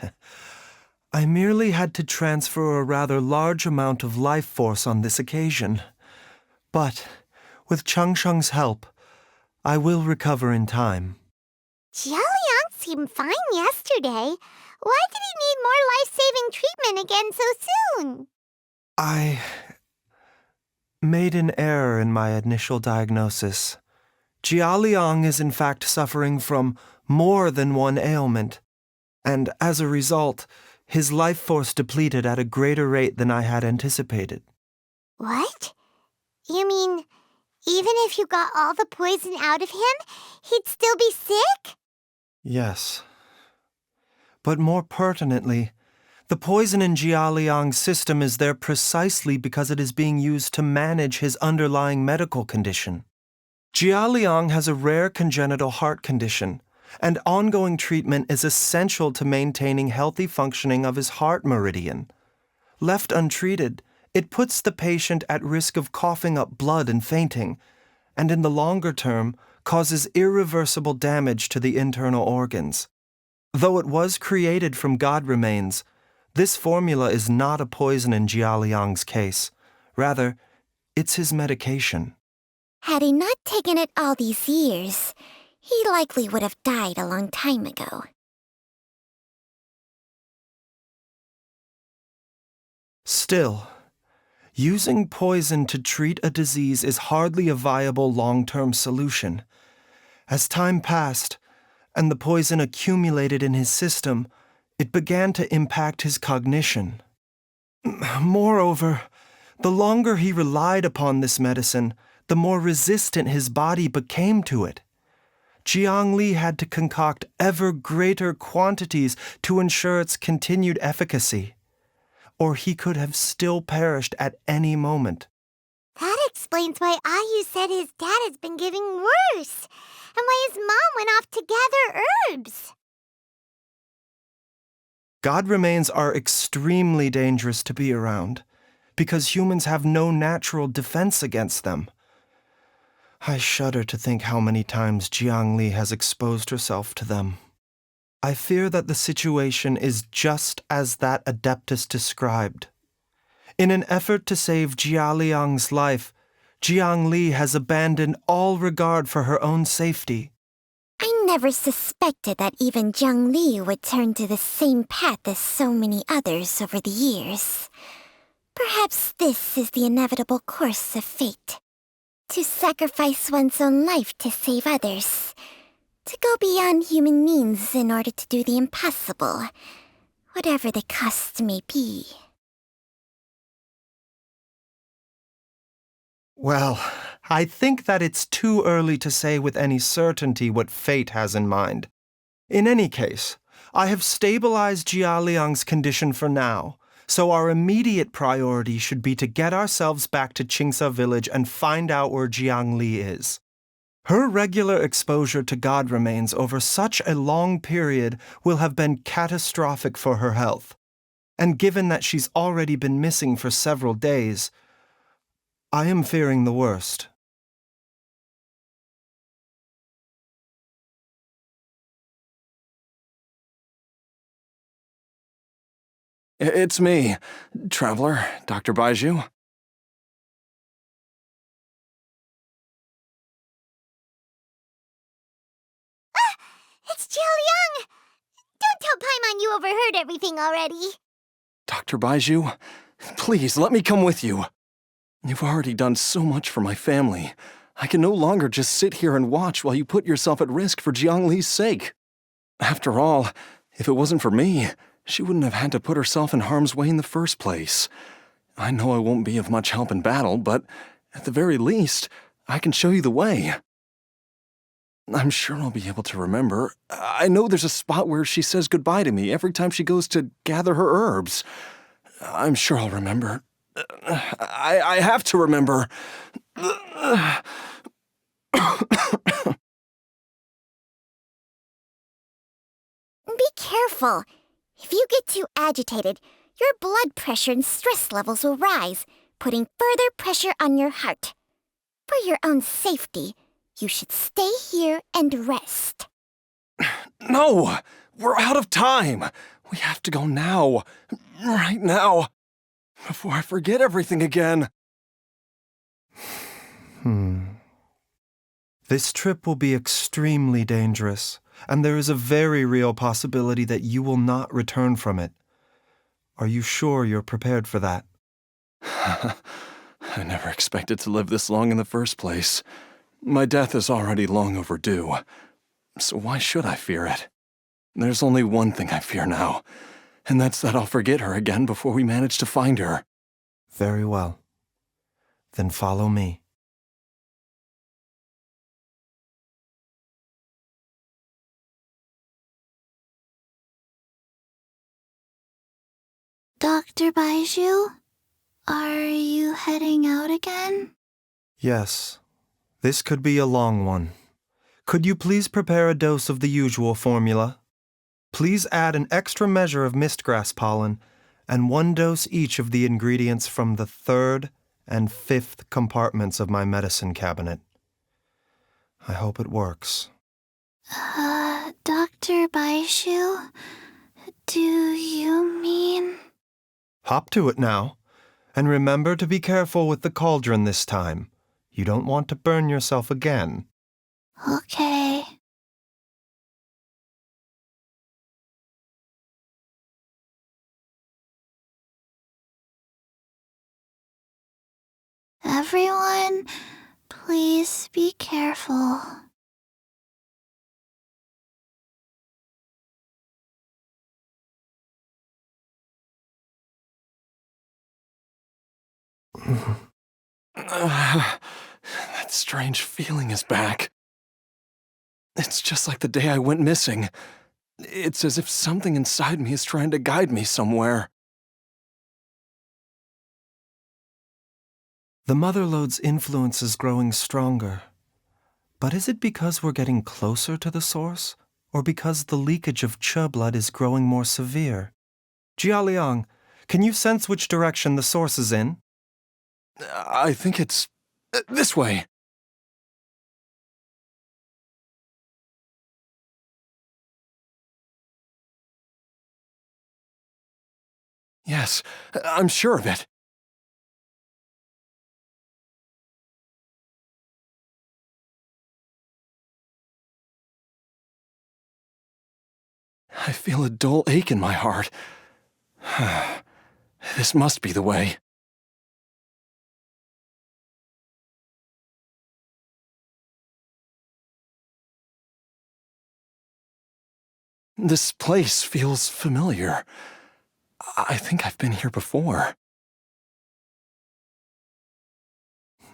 I merely had to transfer a rather large amount of life force on this occasion. But, with Changsheng's help, I will recover in time. Jiaoliang seemed fine yesterday. Why did he need more life-saving treatment again so soon? I made an error in my initial diagnosis. Jiaoliang is in fact suffering from more than one ailment, and as a result, his life force depleted at a greater rate than I had anticipated. What? You mean, even if you got all the poison out of him, he'd still be sick? Yes. But more pertinently, the poison in Jiaoliang's system is there precisely because it is being used to manage his underlying medical condition. Jiaoliang has a rare congenital heart condition, and ongoing treatment is essential to maintaining healthy functioning of his heart meridian. Left untreated, it puts the patient at risk of coughing up blood and fainting, and in the longer term, causes irreversible damage to the internal organs. Though it was created from God remains, this formula is not a poison in Jiaoliang's case. Rather, it's his medication. Had he not taken it all these years, he likely would have died a long time ago. Still, using poison to treat a disease is hardly a viable long-term solution. As time passed, and the poison accumulated in his system, it began to impact his cognition. Moreover, the longer he relied upon this medicine, the more resistant his body became to it. Jiang Li had to concoct ever greater quantities to ensure its continued efficacy, or he could have still perished at any moment. That explains why Ayu said his dad has been getting worse, and why his mom went off to gather herbs. God remains are extremely dangerous to be around, because humans have no natural defense against them. I shudder to think how many times Jiang Li has exposed herself to them. I fear that the situation is just as that Adeptus described. In an effort to save Jiaoliang's life, Jiang Li has abandoned all regard for her own safety. I never suspected that even Jiang Li would turn to the same path as so many others over the years. Perhaps this is the inevitable course of fate. To sacrifice one's own life to save others. To go beyond human means in order to do the impossible, whatever the cost may be. Well, I think that it's too early to say with any certainty what fate has in mind. In any case, I have stabilized Jiaoliang's condition for now, so our immediate priority should be to get ourselves back to Qingsa village and find out where Jiang Li is. Her regular exposure to God remains over such a long period will have been catastrophic for her health. And given that she's already been missing for several days, I am fearing the worst. It's me, Traveler, Dr. Baizhu. It's Jiaoliang! Don't tell Paimon you overheard everything already. Dr. Baizhu, please let me come with you. You've already done so much for my family. I can no longer just sit here and watch while you put yourself at risk for Jiang Li's sake. After all, if it wasn't for me, she wouldn't have had to put herself in harm's way in the first place. I know I won't be of much help in battle, but at the very least, I can show you the way. I'm sure I'll be able to remember. I know there's a spot where she says goodbye to me every time she goes to gather her herbs. I'm sure I'll remember. I have to remember. Be careful. If you get too agitated, your blood pressure and stress levels will rise, putting further pressure on your heart. For your own safety, you should stay here and rest. No! We're out of time! We have to go now. Right now. Before I forget everything again. This trip will be extremely dangerous, and there is a very real possibility that you will not return from it. Are you sure you're prepared for that? I never expected to live this long in the first place. My death is already long overdue. So why should I fear it? There's only one thing I fear now, and that's that I'll forget her again before we manage to find her. Very well. Then follow me. Dr. Baizhu, are you heading out again? Yes. This could be a long one. Could you please prepare a dose of the usual formula? Please add an extra measure of mistgrass pollen and 1 dose each of the ingredients from the 3rd and 5th compartments of my medicine cabinet. I hope it works. Dr. Baizhu, do you mean... Hop to it now, and remember to be careful with the cauldron this time. You don't want to burn yourself again. Okay. Everyone, please be careful. That strange feeling is back. It's just like the day I went missing. It's as if something inside me is trying to guide me somewhere. The Motherlode's influence is growing stronger. But is it because we're getting closer to the source, or because the leakage of Che blood is growing more severe? Jialiang, can you sense which direction the source is in? I think it's this way. Yes, I'm sure of it. I feel a dull ache in my heart. This must be the way. This place feels familiar. I think I've been here before.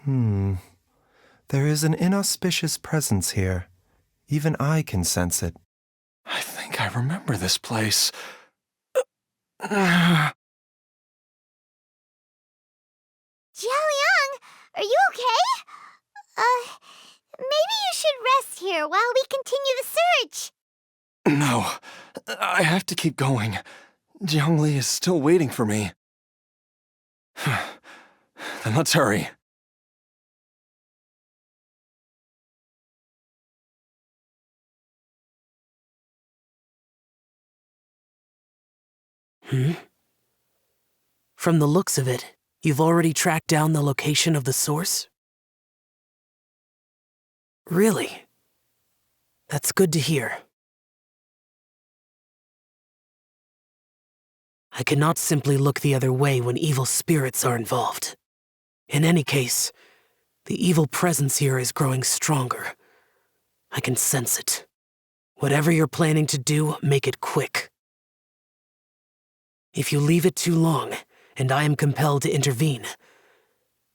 There is an inauspicious presence here. Even I can sense it. I think I remember this place. Jialiang, are you okay? Maybe you should rest here while we continue the search. No, I have to keep going. Jiangli is still waiting for me. Then let's hurry. From the looks of it, you've already tracked down the location of the source? Really? That's good to hear. I cannot simply look the other way when evil spirits are involved. In any case, the evil presence here is growing stronger. I can sense it. Whatever you're planning to do, make it quick. If you leave it too long, and I am compelled to intervene,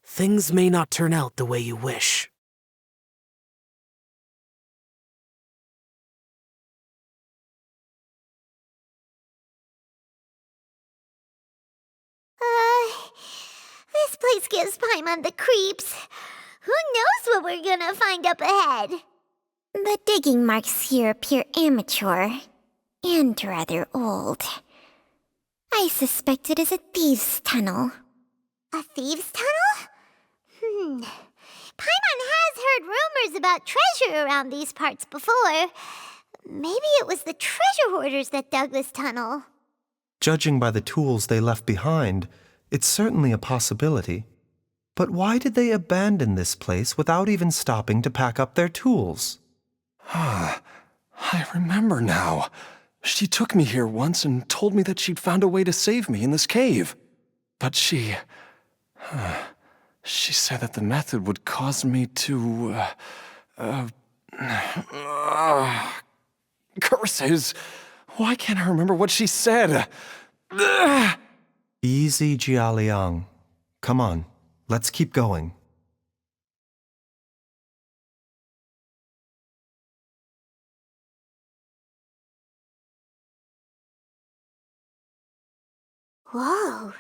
things may not turn out the way you wish. This place gives Paimon the creeps. Who knows what we're gonna find up ahead? The digging marks here appear amateur and rather old. I suspect it is a thieves' tunnel. A thieves' tunnel? Paimon has heard rumors about treasure around these parts before. Maybe it was the treasure hoarders that dug this tunnel. Judging by the tools they left behind, it's certainly a possibility. But why did they abandon this place without even stopping to pack up their tools? I remember now. She took me here once and told me that she'd found a way to save me in this cave. But she said that the method would cause me to, curses. Why can't I remember what she said? Easy, Jialiang. Come on, let's keep going. Whoa,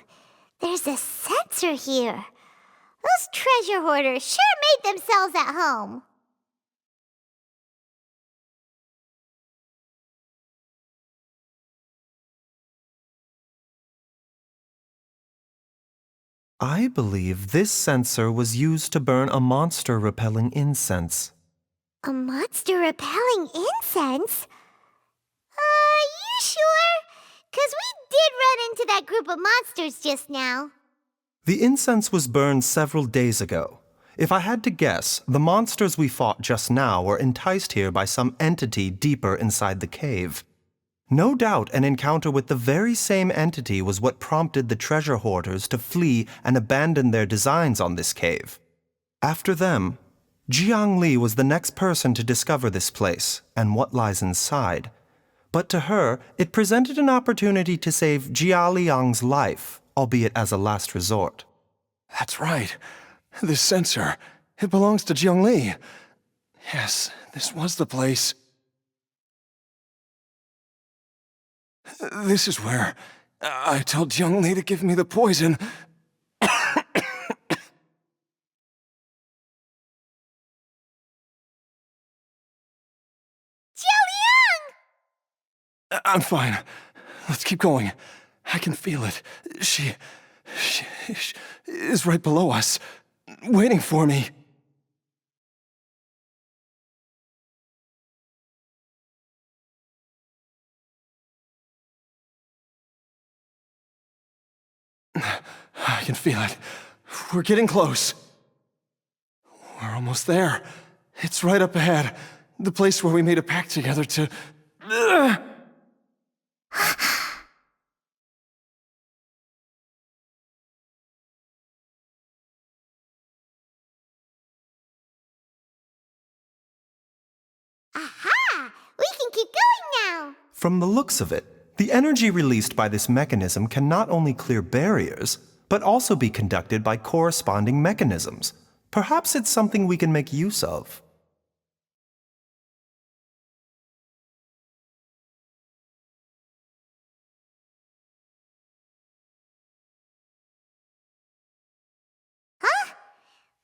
there's a sensor here. Those treasure hoarders sure made themselves at home. I believe this sensor was used to burn a monster-repelling incense. A monster repelling incense? You sure? 'Cause we did run into that group of monsters just now. The incense was burned several days ago. If I had to guess, the monsters we fought just now were enticed here by some entity deeper inside the cave. No doubt an encounter with the very same entity was what prompted the treasure hoarders to flee and abandon their designs on this cave. After them, Jiang Li was the next person to discover this place and what lies inside. But to her, it presented an opportunity to save Jia Liang's life, albeit as a last resort. That's right. This sensor, it belongs to Jiang Li. Yes, this was the place. This is where I told Jiang Li to give me the poison. I'm fine. Let's keep going. I can feel it. She is right below us, waiting for me. I can feel it. We're getting close. We're almost there. It's right up ahead. The place where we made a pact together to... Aha! We can keep going now. From the looks of it, the energy released by this mechanism can not only clear barriers, but also be conducted by corresponding mechanisms. Perhaps it's something we can make use of.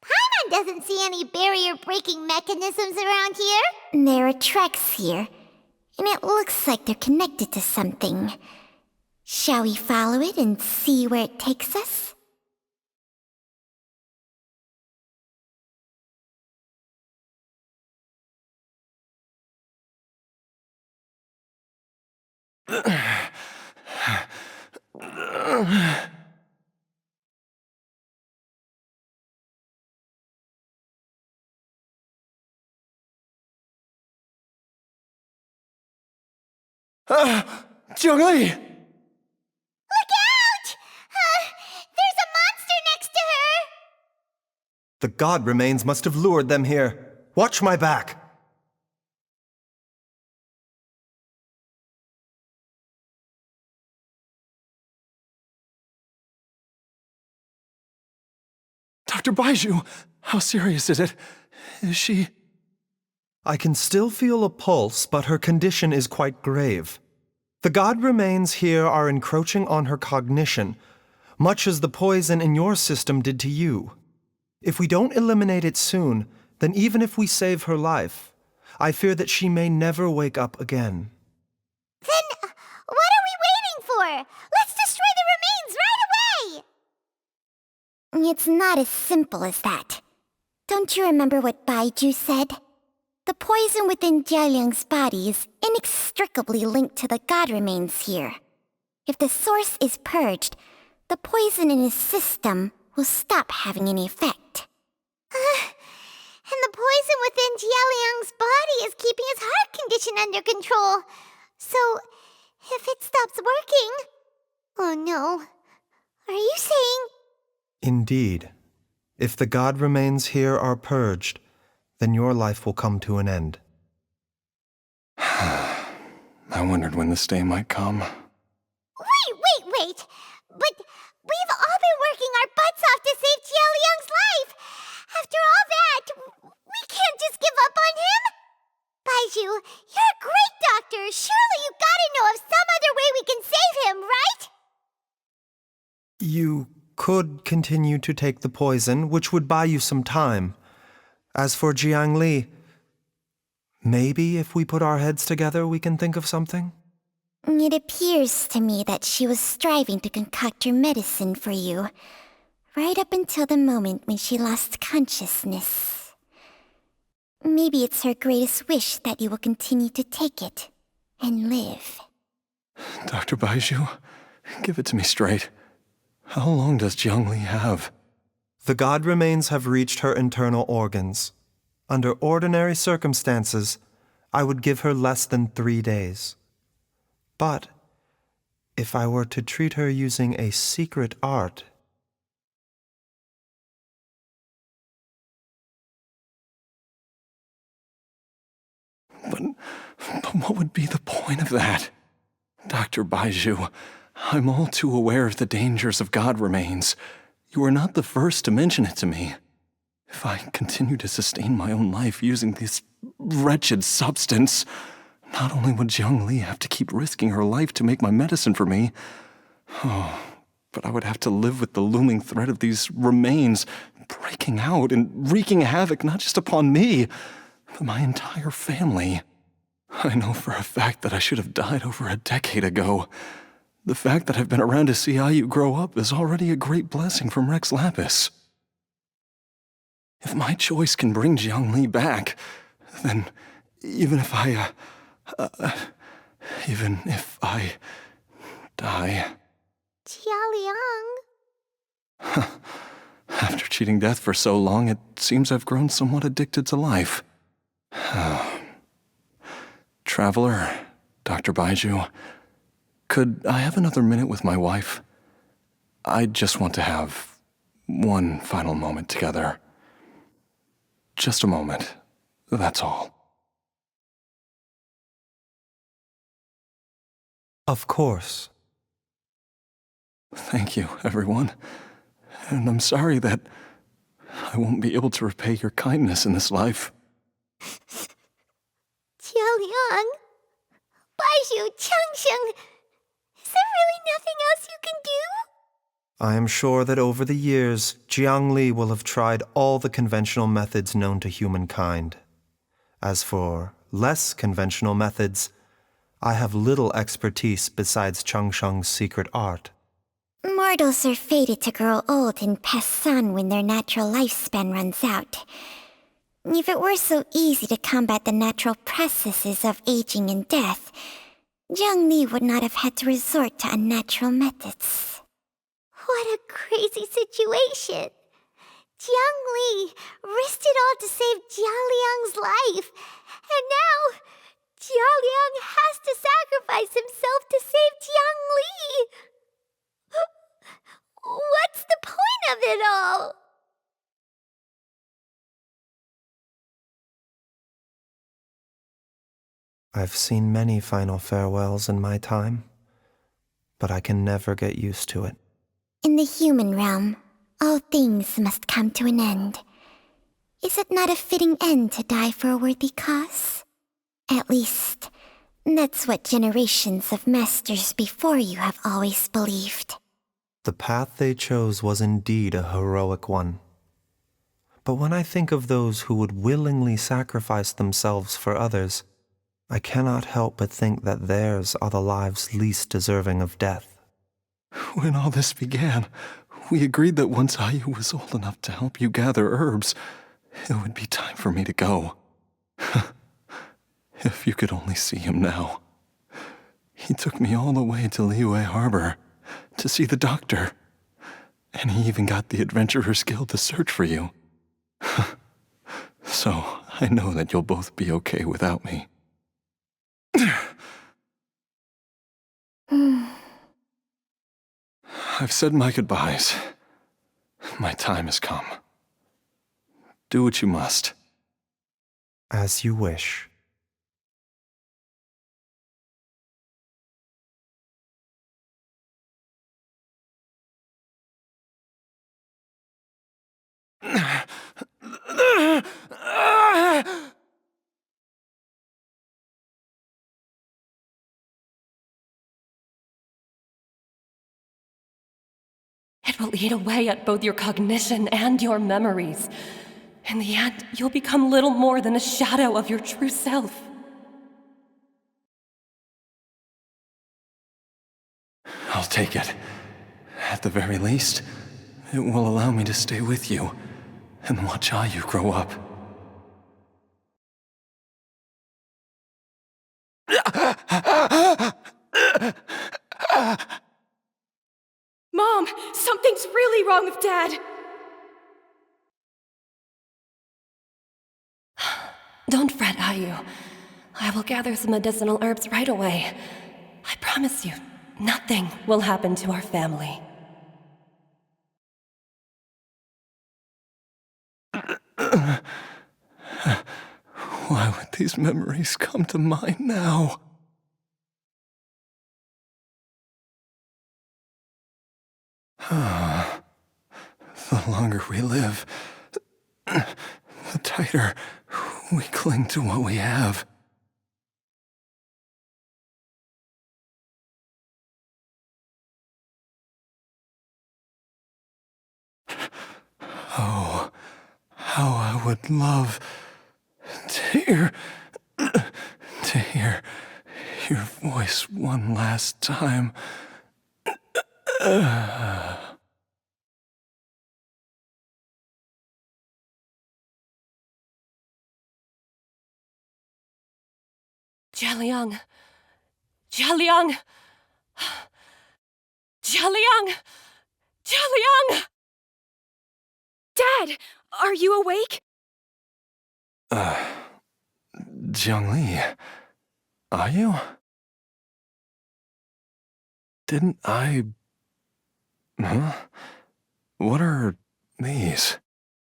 Paimon doesn't see any barrier-breaking mechanisms around here. There are tracks here, and it looks like they're connected to something. Shall we follow it and see where it takes us? Jiang Li! Look out! There's a monster next to her! The god remains must have lured them here. Watch my back! Dr. Baizhu, how serious is it? Is she... I can still feel a pulse, but her condition is quite grave. The god remains here are encroaching on her cognition. much as the poison in your system did to you. If we don't eliminate it soon, then even if we save her life, I fear that she may never wake up again. Then, what are we waiting for? Let's destroy the remains right away! It's not as simple as that. Don't you remember what Baizhu said? The poison within Jialiang's body is inextricably linked to the god remains here. If the source is purged, the poison in his system will stop having any effect. And the poison within Jialiang's body is keeping his heart condition under control. So, if it stops working... Oh no. Are you saying... Indeed. If the god remains here are purged, then your life will come to an end. I wondered when this day might come. Wait! But we've all been working our butts off to save Jialiang's life! After all that, we can't just give up on him! Baizhu, you're a great doctor! Surely you gotta know of some other way we can save him, right? You could continue to take the poison, which would buy you some time. As for Jiang Li, maybe if we put our heads together we can think of something? It appears to me that she was striving to concoct your medicine for you, right up until the moment when she lost consciousness. Maybe it's her greatest wish that you will continue to take it and live. Dr. Baizhu, give it to me straight. How long does Jiang Li have? The god remains have reached her internal organs. Under ordinary circumstances, I would give her less than 3 days. But if I were to treat her using a secret art... But what would be the point of that? Dr. Baizhu, I'm all too aware of the dangers of god remains. You are not the first to mention it to me. If I continue to sustain my own life using this wretched substance, not only would Jiang Li have to keep risking her life to make my medicine for me, but I would have to live with the looming threat of these remains breaking out and wreaking havoc not just upon me, but my entire family. I know for a fact that I should have died over a decade ago. The fact that I've been around to see how you grow up is already a great blessing from Rex Lapis. If my choice can bring Jiang Li back, then even if I die... Jialiang... After cheating death for so long, it seems I've grown somewhat addicted to life. Traveler, Dr. Baizhu, could I have another minute with my wife? I just want to have one final moment together. Just a moment, that's all. Of course. Thank you, everyone. And I'm sorry that I won't be able to repay your kindness in this life. Jialiang... Baizhu, Changsheng... Is there really nothing else you can do? I am sure that over the years, Jiang Li will have tried all the conventional methods known to humankind. As for less conventional methods, I have little expertise besides Changsheng's secret art. Mortals are fated to grow old and pass on when their natural lifespan runs out. If it were so easy to combat the natural processes of aging and death, Jiang Li would not have had to resort to unnatural methods. What a crazy situation! Jiang Li risked it all to save Jialiang's life, and now Jialiang has to sacrifice himself to save Jiang Li! What's the point of it all? I've seen many final farewells in my time, but I can never get used to it. In the human realm, all things must come to an end. Is it not a fitting end to die for a worthy cause? At least, that's what generations of masters before you have always believed. The path they chose was indeed a heroic one. But when I think of those who would willingly sacrifice themselves for others, I cannot help but think that theirs are the lives least deserving of death. When all this began, we agreed that once Ayu was old enough to help you gather herbs, it would be time for me to go. If you could only see him now. He took me all the way to Liyue Harbor to see the doctor, and he even got the Adventurers Guild to search for you. So I know that you'll both be okay without me. I've said my goodbyes. My time has come. Do what you must. As you wish. It will eat away at both your cognition and your memories. In the end, you'll become little more than a shadow of your true self. I'll take it. At the very least, it will allow me to stay with you and watch Ayu grow up. Mom, something's really wrong with Dad! Don't fret, Ayu. I will gather some medicinal herbs right away. I promise you, nothing will happen to our family. Why would these memories come to mind now? The longer we live, the tighter we cling to what we have. Oh, how I would love to hear your voice one last time. Jialiang! Jialiang! Jialiang! Jialiang! Dad, are you awake? Jiangli, are you? Didn't I... Huh? What are these?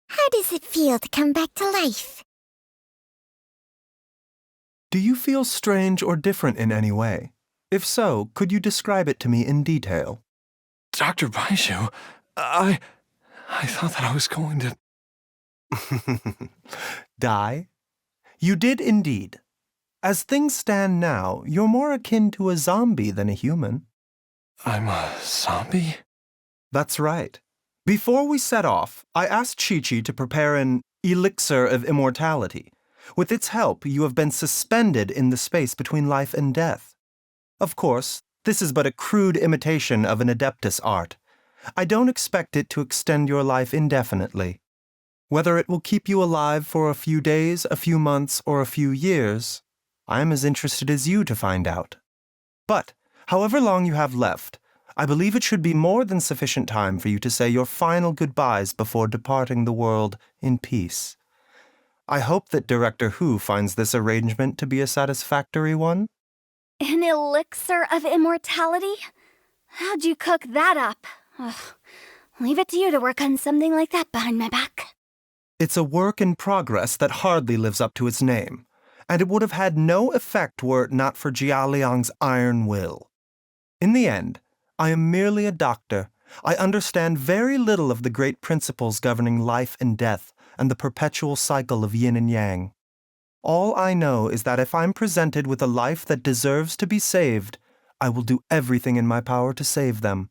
How does it feel to come back to life? Do you feel strange or different in any way? If so, could you describe it to me in detail? Dr. Baizhu, I thought that I was going to... Die? You did indeed. As things stand now, you're more akin to a zombie than a human. I'm a zombie? That's right. Before we set off, I asked Chi-Chi to prepare an elixir of immortality. With its help, you have been suspended in the space between life and death. Of course, this is but a crude imitation of an Adeptus art. I don't expect it to extend your life indefinitely. Whether it will keep you alive for a few days, a few months, or a few years, I am as interested as you to find out. But, however long you have left, I believe it should be more than sufficient time for you to say your final goodbyes before departing the world in peace. I hope that Director Hu finds this arrangement to be a satisfactory one. An elixir of immortality? How'd you cook that up? Ugh. Leave it to you to work on something like that behind my back. It's a work in progress that hardly lives up to its name, and it would have had no effect were it not for Jialiang's iron will. In the end, I am merely a doctor. I understand very little of the great principles governing life and death and the perpetual cycle of yin and yang. All I know is that if I'm presented with a life that deserves to be saved, I will do everything in my power to save them.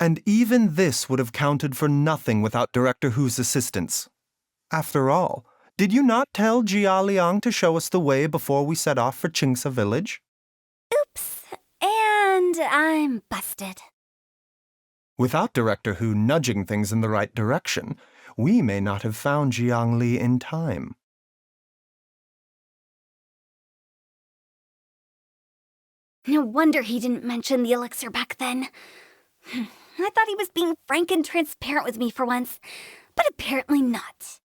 And even this would have counted for nothing without Director Hu's assistance. After all, did you not tell Jia Liang to show us the way before we set off for Qingsa village? Oops. And I'm busted. Without Director Hu nudging things in the right direction, we may not have found Jiangli in time. No wonder he didn't mention the elixir back then. I thought he was being frank and transparent with me for once, but apparently not.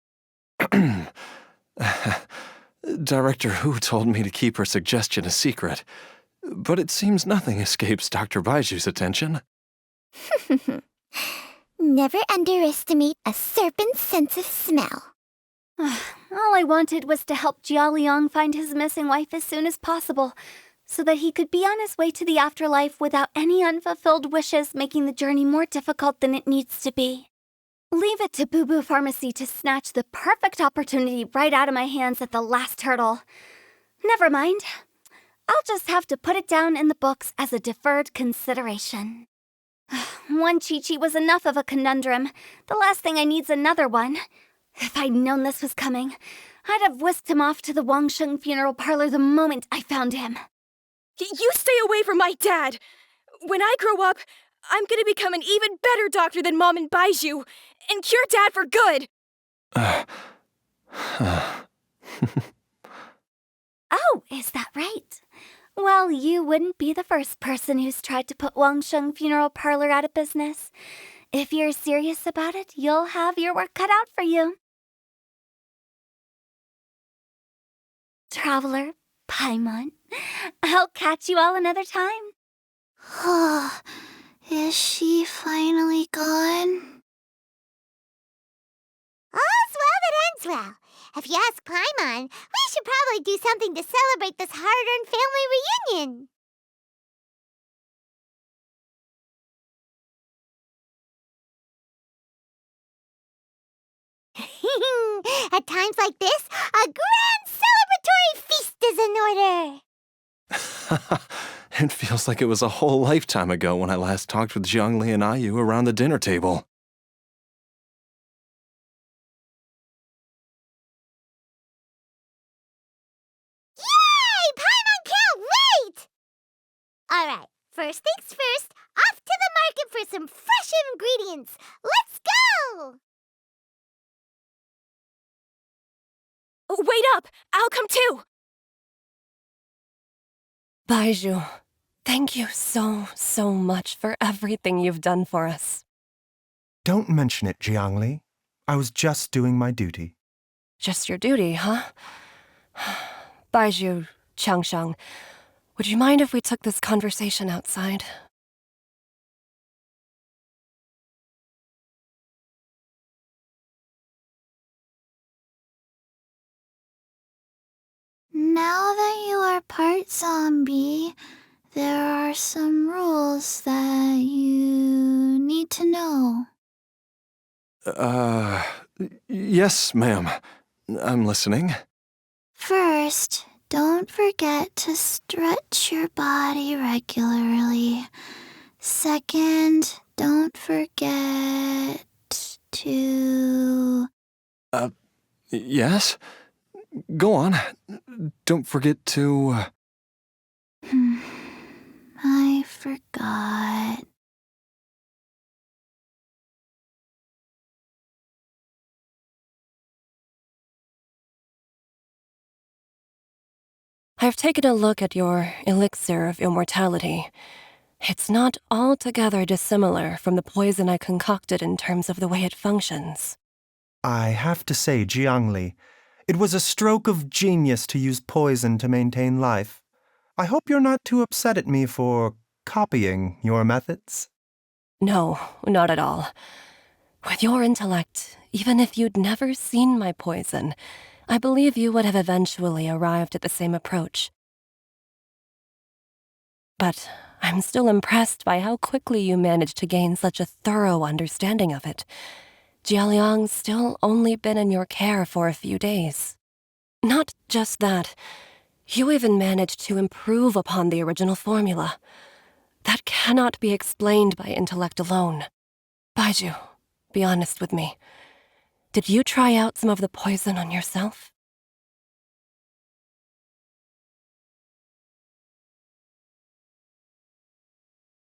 Director Hu told me to keep her suggestion a secret, but it seems nothing escapes Dr. Baizhu's attention. Never underestimate a serpent's sense of smell. All I wanted was to help Jia Liang find his missing wife as soon as possible, so that he could be on his way to the afterlife without any unfulfilled wishes making the journey more difficult than it needs to be. Leave it to Boo Boo Pharmacy to snatch the perfect opportunity right out of my hands at the last hurdle. Never mind. I'll just have to put it down in the books as a deferred consideration. One Chi-Chi was enough of a conundrum. The last thing I need's another one. If I'd known this was coming, I'd have whisked him off to the Wangsheng funeral parlor the moment I found him. You stay away from my dad! When I grow up, I'm gonna become an even better doctor than Mom and Baizhu, and cure Dad for good! Oh, is that right? Well, you wouldn't be the first person who's tried to put Wangsheng funeral parlor out of business. If you're serious about it, you'll have your work cut out for you. Traveler, Paimon, I'll catch you all another time. Is she finally gone? All's well that ends well. If you ask Paimon, we should probably do something to celebrate this hard-earned family reunion. At times like this, a grand celebratory feast is in order. It feels like it was a whole lifetime ago when I last talked with Zhongli and Ayu around the dinner table. Yay! Paimon can't wait! Alright, first things first, off to the market for some fresh ingredients. Let's go! Wait up! I'll come too! Baizhu, thank you so much for everything you've done for us. Don't mention it, Jiangli. I was just doing my duty. Just your duty, huh? Baizhu, Changsheng, would you mind if we took this conversation outside? Now that you are part zombie, there are some rules that you need to know. Yes, ma'am. I'm listening. First, don't forget to stretch your body regularly. Second, don't forget to... Yes? Go on. Don't forget to... I forgot. I've taken a look at your elixir of immortality. It's not altogether dissimilar from the poison I concocted in terms of the way it functions. I have to say, Jiangli, it was a stroke of genius to use poison to maintain life. I hope you're not too upset at me for copying your methods. No, not at all. With your intellect, even if you'd never seen my poison, I believe you would have eventually arrived at the same approach. But I'm still impressed by how quickly you managed to gain such a thorough understanding of it. Jialiang's still only been in your care for a few days. Not just that, you even managed to improve upon the original formula. That cannot be explained by intellect alone. Baizhu, be honest with me. Did you try out some of the poison on yourself?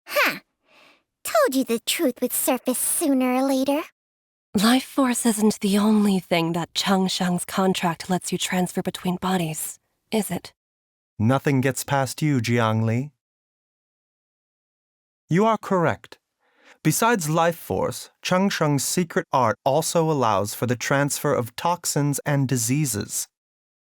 Huh. Told you the truth would surface sooner or later. Life force isn't the only thing that Changshang's contract lets you transfer between bodies, is it? Nothing gets past you, Jiangli. You are correct. Besides life force, Changsheng's secret art also allows for the transfer of toxins and diseases.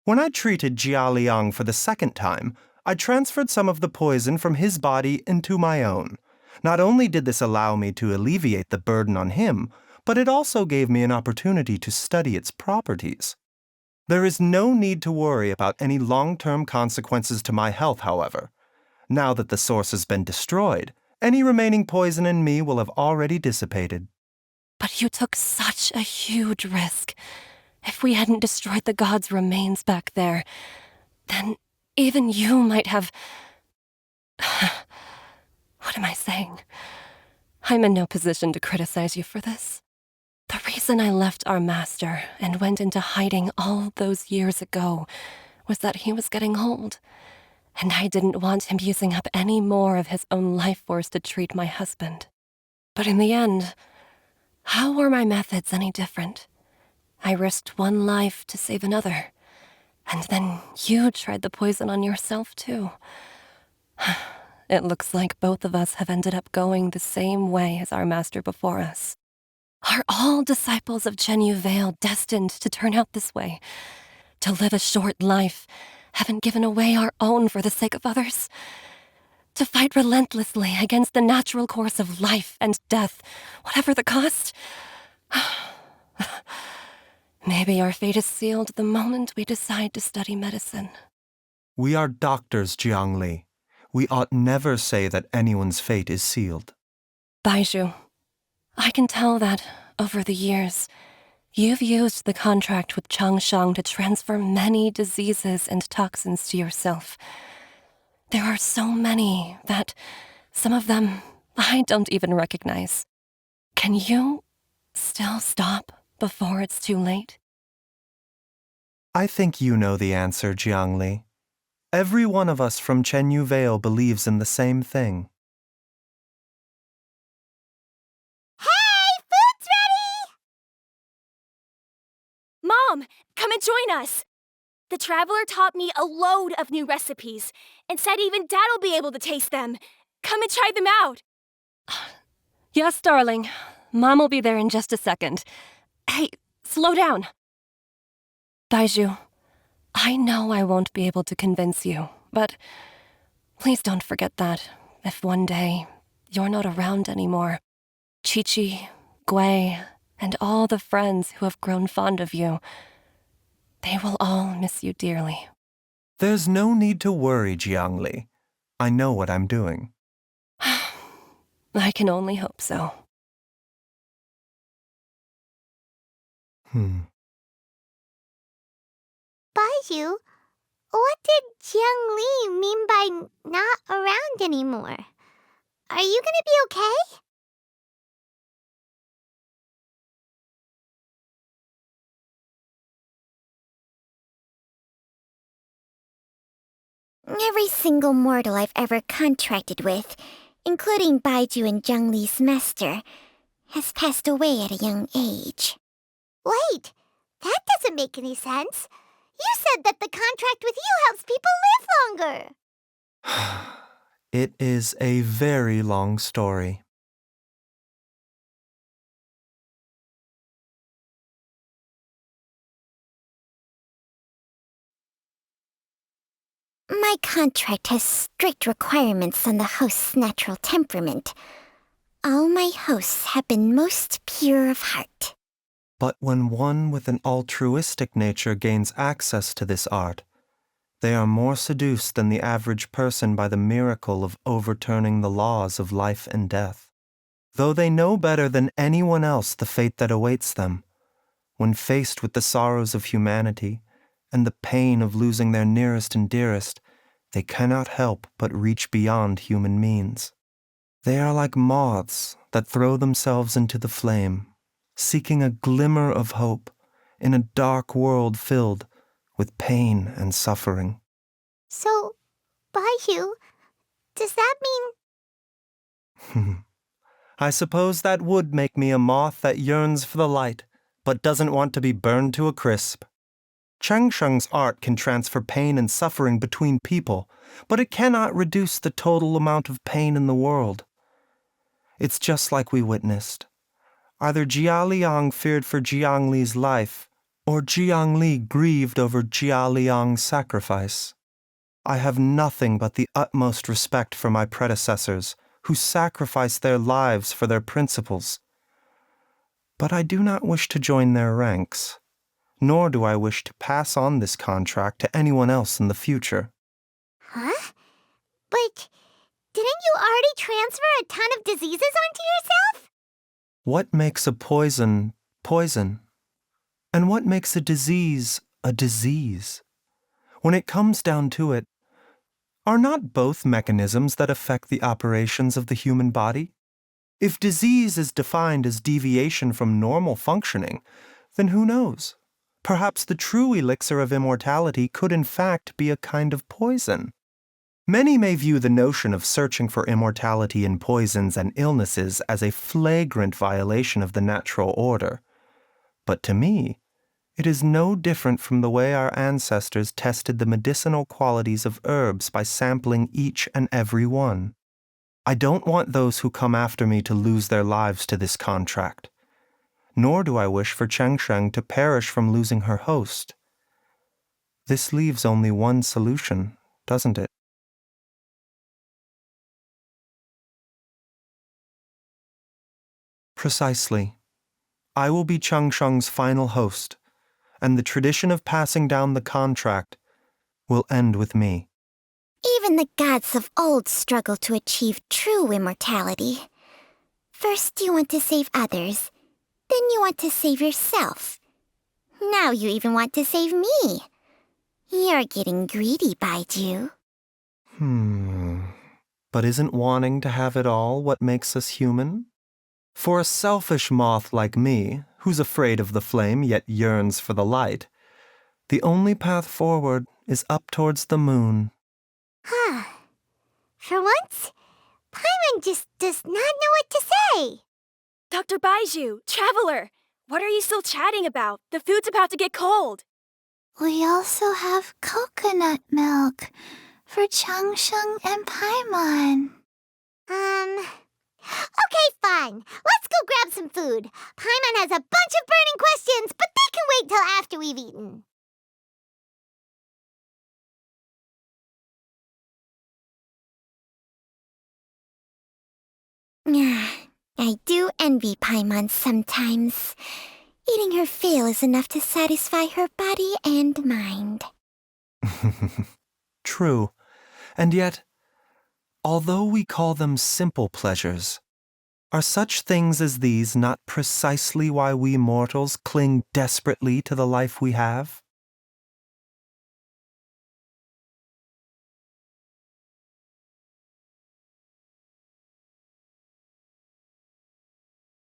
When I treated Jia Liang for the second time, I transferred some of the poison from his body into my own. Not only did this allow me to alleviate the burden on him, but it also gave me an opportunity to study its properties. There is no need to worry about any long-term consequences to my health, however. Now that the source has been destroyed, any remaining poison in me will have already dissipated. But you took such a huge risk. If we hadn't destroyed the god's remains back there, then even you might have... What am I saying? I'm in no position to criticize you for this. The reason I left our master and went into hiding all those years ago was that he was getting old, and I didn't want him using up any more of his own life force to treat my husband. But in the end, how were my methods any different? I risked one life to save another, and then you tried the poison on yourself too. It looks like both of us have ended up going the same way as our master before us. Are all disciples of Zhenyu Vale destined to turn out this way? To live a short life, having given away our own for the sake of others? To fight relentlessly against the natural course of life and death, whatever the cost? Maybe our fate is sealed the moment we decide to study medicine. We are doctors, Jiangli. We ought never say that anyone's fate is sealed. Baizhu, I can tell that, over the years, you've used the contract with Changshang to transfer many diseases and toxins to yourself. There are so many that, some of them, I don't even recognize. Can you still stop before it's too late? I think you know the answer, Jiangli. Every one of us from Zhenyu Vale believes in the same thing. Hey, food's ready! Mom, come and join us! The Traveler taught me a load of new recipes and said even Dad'll be able to taste them. Come and try them out! Yes, darling. Mom will be there in just a second. Hey, slow down. Baizhu, I know I won't be able to convince you, but please don't forget that if one day you're not around anymore, Chi-Chi, Gui, and all the friends who have grown fond of you, they will all miss you dearly. There's no need to worry, Jiangli. I know what I'm doing. I can only hope so. Baizhu, what did Jiang Li mean by not around anymore? Are you gonna be okay? Every single mortal I've ever contracted with, including Baizhu and Jiang Li's master, has passed away at a young age. Wait, that doesn't make any sense. You said that the contract with you helps people live longer. It is a very long story. My contract has strict requirements on the host's natural temperament. All my hosts have been most pure of heart. But when one with an altruistic nature gains access to this art, they are more seduced than the average person by the miracle of overturning the laws of life and death. Though they know better than anyone else the fate that awaits them, when faced with the sorrows of humanity and the pain of losing their nearest and dearest, they cannot help but reach beyond human means. They are like moths that throw themselves into the flame, seeking a glimmer of hope in a dark world filled with pain and suffering. So, Baizhu, does that mean... I suppose that would make me a moth that yearns for the light, but doesn't want to be burned to a crisp. Cheng Sheng's art can transfer pain and suffering between people, but it cannot reduce the total amount of pain in the world. It's just like we witnessed. Either Jia Liang feared for Jiang Li's life, or Jiang Li grieved over Jia Liang's sacrifice. I have nothing but the utmost respect for my predecessors, who sacrificed their lives for their principles. But I do not wish to join their ranks, nor do I wish to pass on this contract to anyone else in the future. Huh? But didn't you already transfer a ton of diseases onto yourself? What makes a poison poison? And what makes a disease a disease? When it comes down to it, are not both mechanisms that affect the operations of the human body? If disease is defined as deviation from normal functioning, then who knows? Perhaps the true elixir of immortality could in fact be a kind of poison. Many may view the notion of searching for immortality in poisons and illnesses as a flagrant violation of the natural order. But to me, it is no different from the way our ancestors tested the medicinal qualities of herbs by sampling each and every one. I don't want those who come after me to lose their lives to this contract. Nor do I wish for Cheng Sheng to perish from losing her host. This leaves only one solution, doesn't it? Precisely. I will be Cheng Sheng's final host, and the tradition of passing down the contract will end with me. Even the gods of old struggle to achieve true immortality. First you want to save others, then you want to save yourself. Now you even want to save me. You're getting greedy, Baizhu. But isn't wanting to have it all what makes us human? For a selfish moth like me, who's afraid of the flame yet yearns for the light, the only path forward is up towards the moon. For once, Paimon just does not know what to say. Dr. Baizhu, Traveler, what are you still chatting about? The food's about to get cold. We also have coconut milk for Cheng Sheng and Paimon. Okay, fine. Let's go grab some food. Paimon has a bunch of burning questions, but they can wait till after we've eaten. I do envy Paimon sometimes. Eating her fill is enough to satisfy her body and mind. True. And yet, although we call them simple pleasures, are such things as these not precisely why we mortals cling desperately to the life we have?